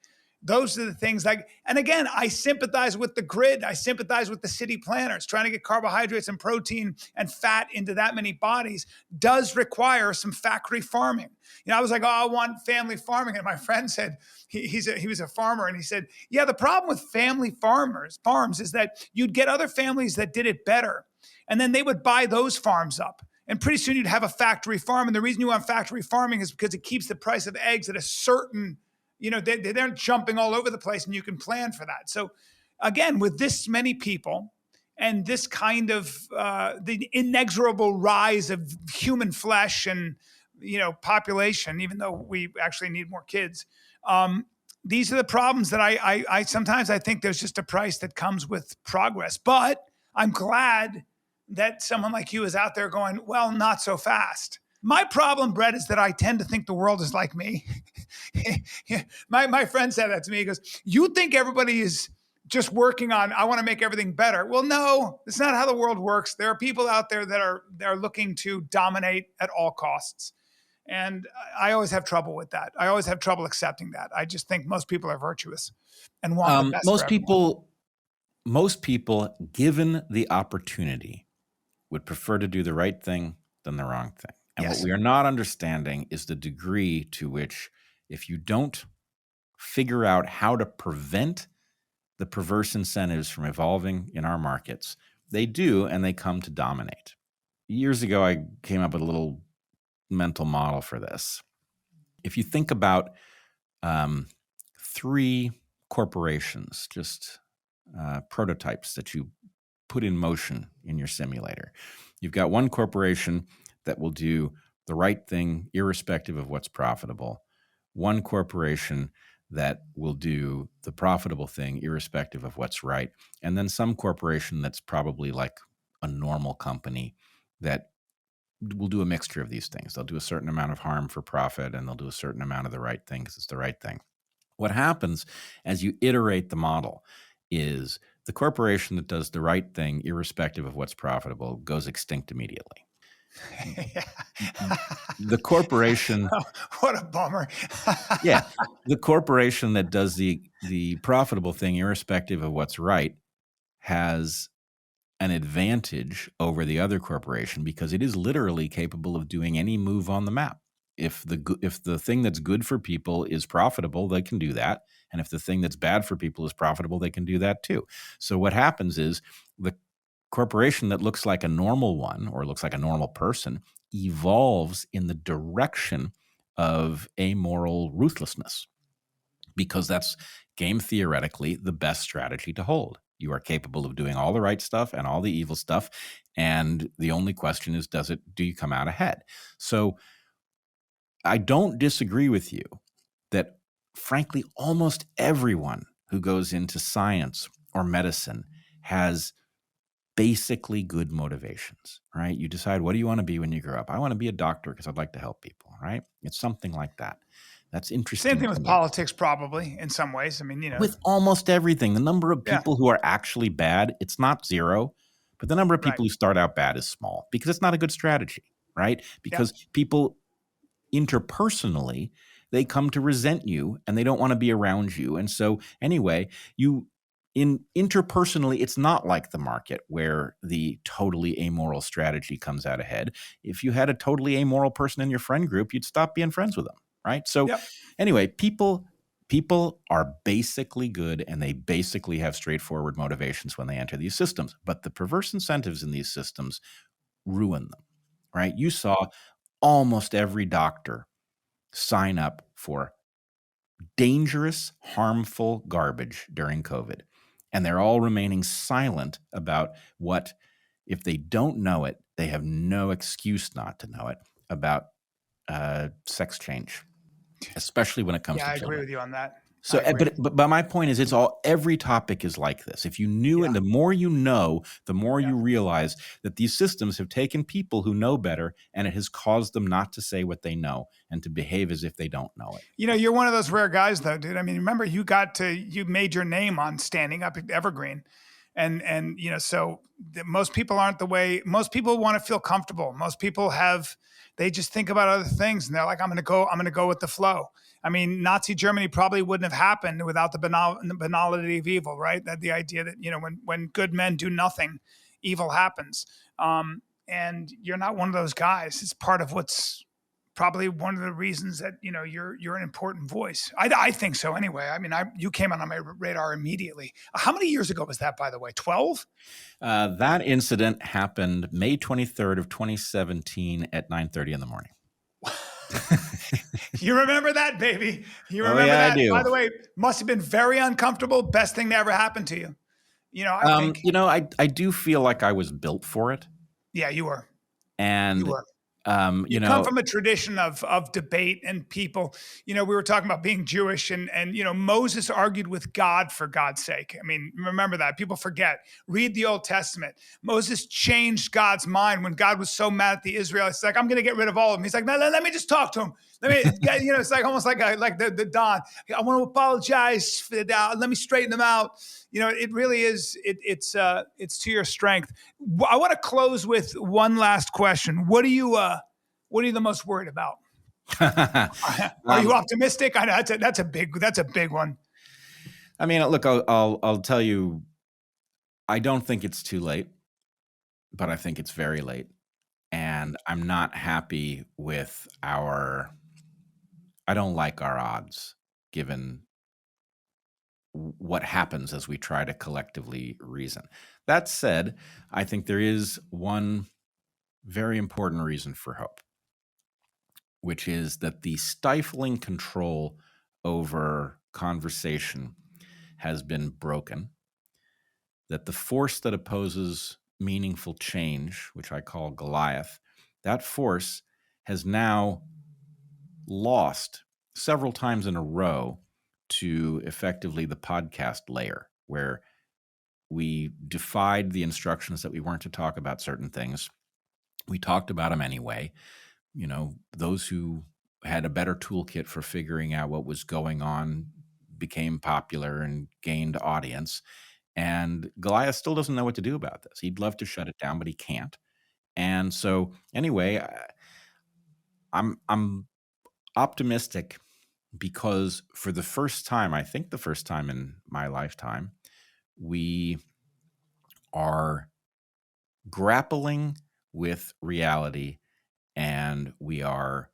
Those are the things and again, I sympathize with the grid. I sympathize with the city planners. Trying to get carbohydrates and protein and fat into that many bodies does require some factory farming. I was like, I want family farming. And my friend said, he was a farmer. And he said, yeah, the problem with family farms is that you'd get other families that did it better. And then they would buy those farms up. And pretty soon you'd have a factory farm. And the reason you want factory farming is because it keeps the price of eggs at a certain, they're jumping all over the place, and you can plan for that. So again, with this many people and this kind of the inexorable rise of human flesh and, population, even though we actually need more kids, these are the problems that I sometimes I think there's just a price that comes with progress. But I'm glad that someone like you is out there going, well, not so fast. My problem, Brett, is that I tend to think the world is like me. My friend said that to me. He goes, you think everybody is just working on, I want to make everything better. Well, no, it's not how the world works. There are people out there that are looking to dominate at all costs. And I always have trouble with that. I always have trouble accepting that. I just think most people are virtuous and want the best for everyone. Most people, given the opportunity, would prefer to do the right thing than the wrong thing. And Yes. what we are not understanding is the degree to which, if you don't figure out how to prevent the perverse incentives from evolving in our markets, they do, and they come to dominate. Years ago, I came up with a little mental model for this. If you think about 3 corporations, just prototypes that you put in motion in your simulator. You've got one corporation that will do the right thing irrespective of what's profitable, one corporation that will do the profitable thing irrespective of what's right, and then some corporation that's probably like a normal company that will do a mixture of these things. They'll do a certain amount of harm for profit, and they'll do a certain amount of the right thing because it's the right thing. What happens as you iterate the model is the corporation that does the right thing irrespective of what's profitable goes extinct immediately. The corporation, Oh, what a bummer. the corporation that does the profitable thing irrespective of what's right has an advantage over the other corporation because it is literally capable of doing any move on the map. If the thing that's good for people is profitable, they can do that. And if the thing that's bad for people is profitable, they can do that too. So what happens is the corporation that looks like a normal one or looks like a normal person evolves in the direction of amoral ruthlessness because that's game theoretically the best strategy to hold. You are capable of doing all the right stuff and all the evil stuff. And the only question is, do you come out ahead? So I don't disagree with you that, frankly, almost everyone who goes into science or medicine has basically good motivations, right? You decide, what do you want to be when you grow up? I want to be a doctor because I'd like to help people, right? It's something like that. That's interesting. Same thing with politics, probably, in some ways. I mean, with almost everything, the number of people who are actually bad, it's not zero, but the number of people who start out bad is small because it's not a good strategy, right? Because people interpersonally, they come to resent you and they don't want to be around you. And so anyway, interpersonally, it's not like the market where the totally amoral strategy comes out ahead. If you had a totally amoral person in your friend group, you'd stop being friends with them, right? So anyway, people are basically good and they basically have straightforward motivations when they enter these systems. But the perverse incentives in these systems ruin them, right? You saw almost every doctor sign up for dangerous, harmful garbage during COVID. And they're all remaining silent about what, if they don't know it, they have no excuse not to know it, about sex change, especially when it comes to children. I agree with you on that. So, but my point is, every topic is like this. If you knew, and the more you know, the more you realize that these systems have taken people who know better, and it has caused them not to say what they know and to behave as if they don't know it. You know, you're one of those rare guys, though, dude. I mean, remember you made your name on standing up at Evergreen, and you know, so most people aren't the way. Most people want to feel comfortable. Most people they just think about other things, and they're like, I'm going to go with the flow. I mean, Nazi Germany probably wouldn't have happened without the banality of evil, right? That the idea that, you know, when good men do nothing, evil happens. And you're not one of those guys. It's part of what's probably one of the reasons that, you know, you're an important voice. I think so anyway. I mean, you came on my radar immediately. How many years ago was that, by the way? 12? That incident happened May 23rd of 2017 at 9:30 in the morning. You remember that, baby? You remember that? I do. By the way, must have been very uncomfortable. Best thing to ever happen to you. You know, I think. You know, I do feel like I was built for it. Yeah, you were. And you were. You come from a tradition of debate and people, you know, we were talking about being Jewish and, you know, Moses argued with God for God's sake. I mean, remember that. People forget. Read the Old Testament. Moses changed God's mind when God was so mad at the Israelites. It's like, I'm going to get rid of all of them. He's like, no, let me just talk to him. Let me, you know, it's like almost like the Don. I want to apologize. Let me straighten them out. You know, it really is. It's to your strength. I want to close with one last question. What are you the most worried about? Are you optimistic? I know that's a big one. I mean, look, I'll tell you, I don't think it's too late. but I think it's very late. And I'm not happy with I don't like our odds given what happens as we try to collectively reason. That said, I think there is one very important reason for hope, which is that the stifling control over conversation has been broken, that the force that opposes meaningful change, which I call Goliath, that force has now lost several times in a row to effectively the podcast layer, where we defied the instructions that we weren't to talk about certain things. We talked about them anyway. Those who had a better toolkit for figuring out what was going on became popular and gained audience. And Goliath still doesn't know what to do about this. He'd love to shut it down, but he can't. And so anyway, I'm optimistic because for the first time, I think the first time in my lifetime, we are grappling with reality and we are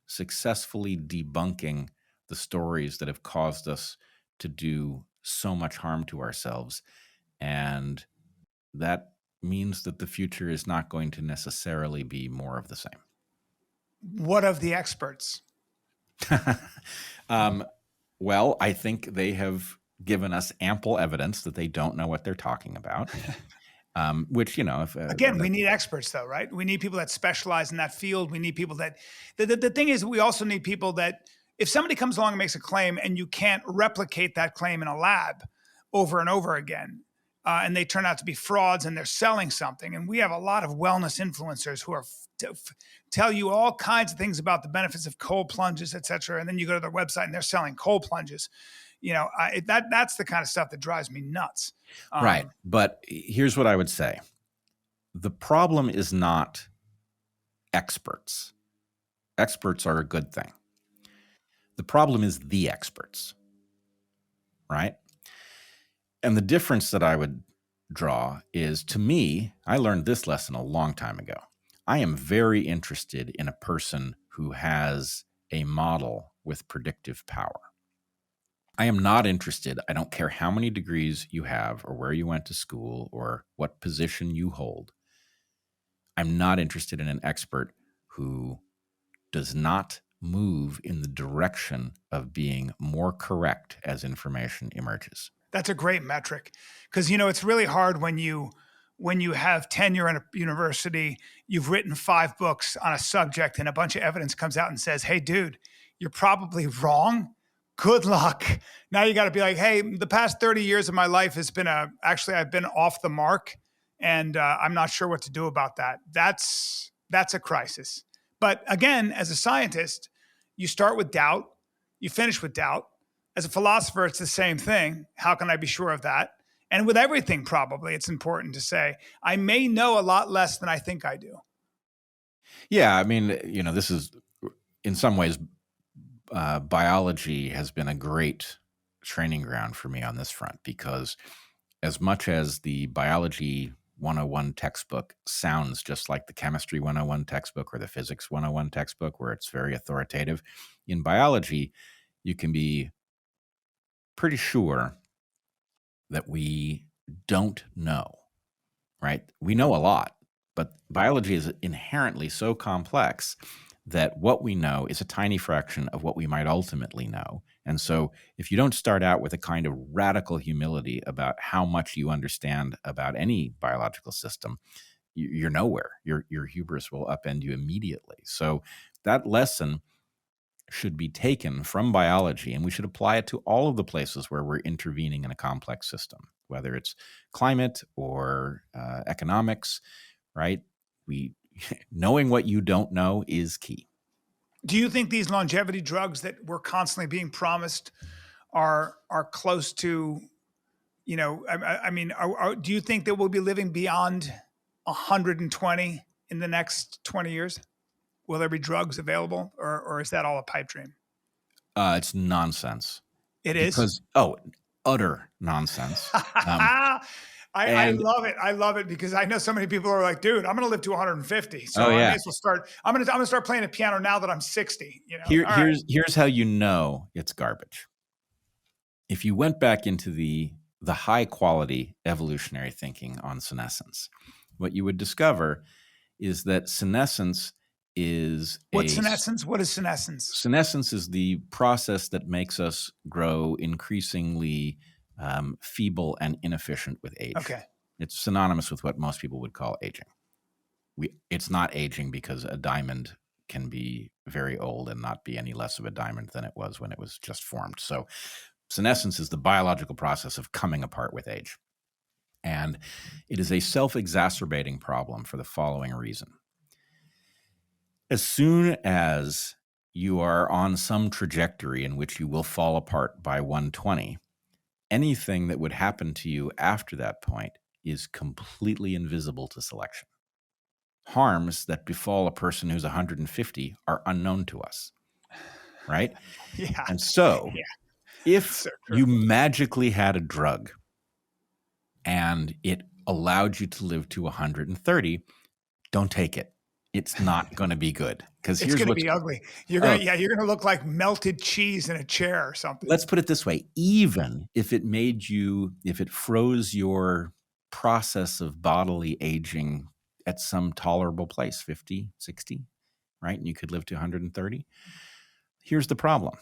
successfully debunking the stories that have caused us to do so much harm to ourselves. And that means that the future is not going to necessarily be more of the same. What of the experts? Well, I think they have given us ample evidence that they don't know what they're talking about. Which, Again, we need experts though, right? We need people that specialize in that field. We need people that, the thing is, we also need people that if somebody comes along and makes a claim and you can't replicate that claim in a lab over and over again, and they turn out to be frauds and they're selling something. And we have a lot of wellness influencers who are tell you all kinds of things about the benefits of cold plunges, et cetera. And then you go to their website and they're selling cold plunges. That's the kind of stuff that drives me nuts. Right. But here's what I would say. The problem is not experts. Experts are a good thing. The problem is the experts, right? And the difference that I would draw is, to me, I learned this lesson a long time ago. I am very interested in a person who has a model with predictive power. I am not interested. I don't care how many degrees you have or where you went to school or what position you hold. I'm not interested in an expert who does not move in the direction of being more correct as information emerges. That's a great metric because, it's really hard when you have tenure in a university, you've written 5 books on a subject and a bunch of evidence comes out and says, hey, dude, you're probably wrong. Good luck. Now you got to be like, hey, the past 30 years of my life has been I've been off the mark and I'm not sure what to do about that. That's a crisis. But again, as a scientist, you start with doubt, you finish with doubt. As a philosopher, it's the same thing. How can I be sure of that? And with everything, probably, it's important to say, I may know a lot less than I think I do. Yeah, I mean, this is, in some ways, biology has been a great training ground for me on this front, because as much as the biology 101 textbook sounds just like the chemistry 101 textbook or the physics 101 textbook, where it's very authoritative, in biology, you can be pretty sure that we don't know, right? We know a lot, but biology is inherently so complex that what we know is a tiny fraction of what we might ultimately know. And so if you don't start out with a kind of radical humility about how much you understand about any biological system, you're nowhere. Your hubris will upend you immediately. So that lesson should be taken from biology, and we should apply it to all of the places where we're intervening in a complex system, whether it's climate or economics, right? Knowing what you don't know is key. Do you think these longevity drugs that we're constantly being promised are close to, do you think that we'll be living beyond 120 in the next 20 years? Will there be drugs available, or is that all a pipe dream? It's nonsense. It is? Because, utter nonsense. I love it. I love it because I know so many people are like, dude, I'm going to live to 150. So Oh, I yeah. may as well start. I'm going to start playing the piano now that I'm 60. You know, Here's how you know it's garbage. If you went back into the high quality evolutionary thinking on senescence, what you would discover is that senescence is What's senescence? What is senescence? Senescence is the process that makes us grow increasingly feeble and inefficient with age. Okay. It's synonymous with what most people would call aging. It's not aging because a diamond can be very old and not be any less of a diamond than it was when it was just formed. So senescence is the biological process of coming apart with age. And it is a self-exacerbating problem for the following reason. As soon as you are on some trajectory in which you will fall apart by 120, anything that would happen to you after that point is completely invisible to selection. Harms that befall a person who's 150 are unknown to us, right? Yeah. And so if you magically had a drug and it allowed you to live to 130, don't take it. It's not going to be good because it's going to be ugly. You're going to look like melted cheese in a chair or something. Let's put it this way. Even if it froze your process of bodily aging at some tolerable place, 50, 60, right? And you could live to 130. Here's the problem.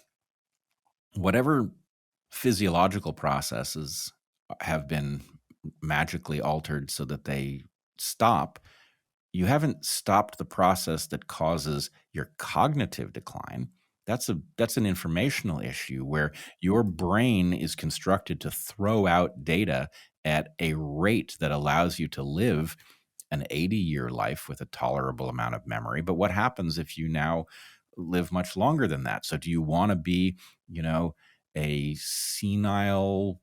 Whatever physiological processes have been magically altered so that they stop, you haven't stopped the process that causes your cognitive decline. That's an informational issue where your brain is constructed to throw out data at a rate that allows you to live an 80-year life with a tolerable amount of memory. But what happens if you now live much longer than that? So do you want to be, a senile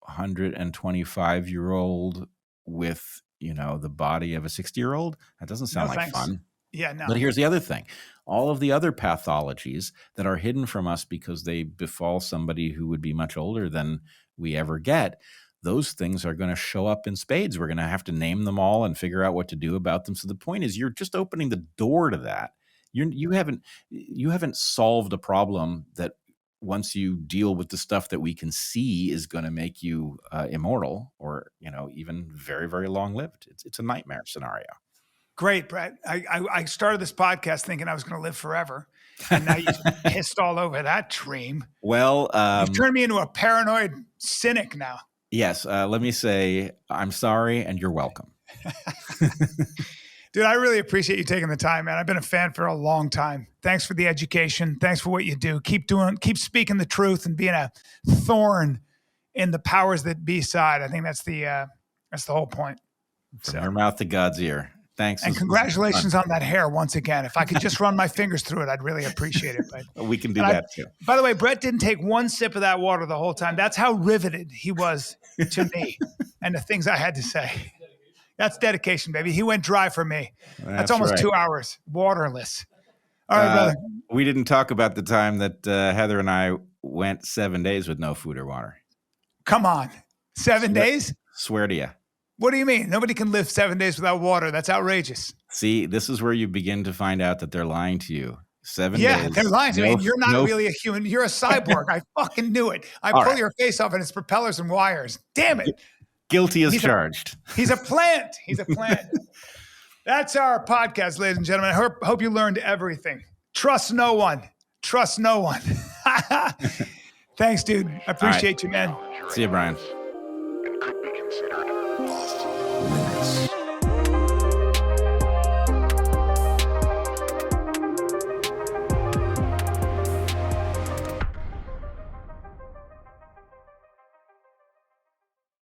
125-year-old with the body of a 60-year-old? That doesn't sound like fun. Yeah, no. But here's the other thing. All of the other pathologies that are hidden from us because they befall somebody who would be much older than we ever get, those things are going to show up in spades. We're going to have to name them all and figure out what to do about them. So the point is, you're just opening the door to that. You haven't solved a problem that once you deal with the stuff that we can see is going to make you immortal or, even very, very long-lived. It's a nightmare scenario. Great, Brett. I started this podcast thinking I was going to live forever. And now you pissed all over that dream. Well, you've turned me into a paranoid cynic now. Yes. Let me say, I'm sorry and you're welcome. Dude, I really appreciate you taking the time, man. I've been a fan for a long time. Thanks for the education. Thanks for what you do. Keep speaking the truth and being a thorn in the powers that be side. I think that's the whole point. From your mouth to God's ear. Thanks. And congratulations on that hair once again. If I could just run my fingers through it, I'd really appreciate it. But we can do that too. By the way, Brett didn't take one sip of that water the whole time. That's how riveted he was to me and the things I had to say. That's dedication, baby. He went dry for me. That's almost 2 hours, waterless. All right, brother. We didn't talk about the time that Heather and I went 7 days with no food or water. Come on. 7 days? Swear to you. What do you mean? Nobody can live 7 days without water. That's outrageous. See, this is where you begin to find out that they're lying to you. 7 days. Yeah, they're lying to me. You're not really a human. You're a cyborg. I fucking knew it. I pull your face off and it's propellers and wires. Damn it. Guilty as charged. He's a plant. He's a plant. That's our podcast, ladies and gentlemen. I hope you learned everything. Trust no one. Trust no one. Thanks, dude. I appreciate you, man. See you, Bryan. And could be considered possible.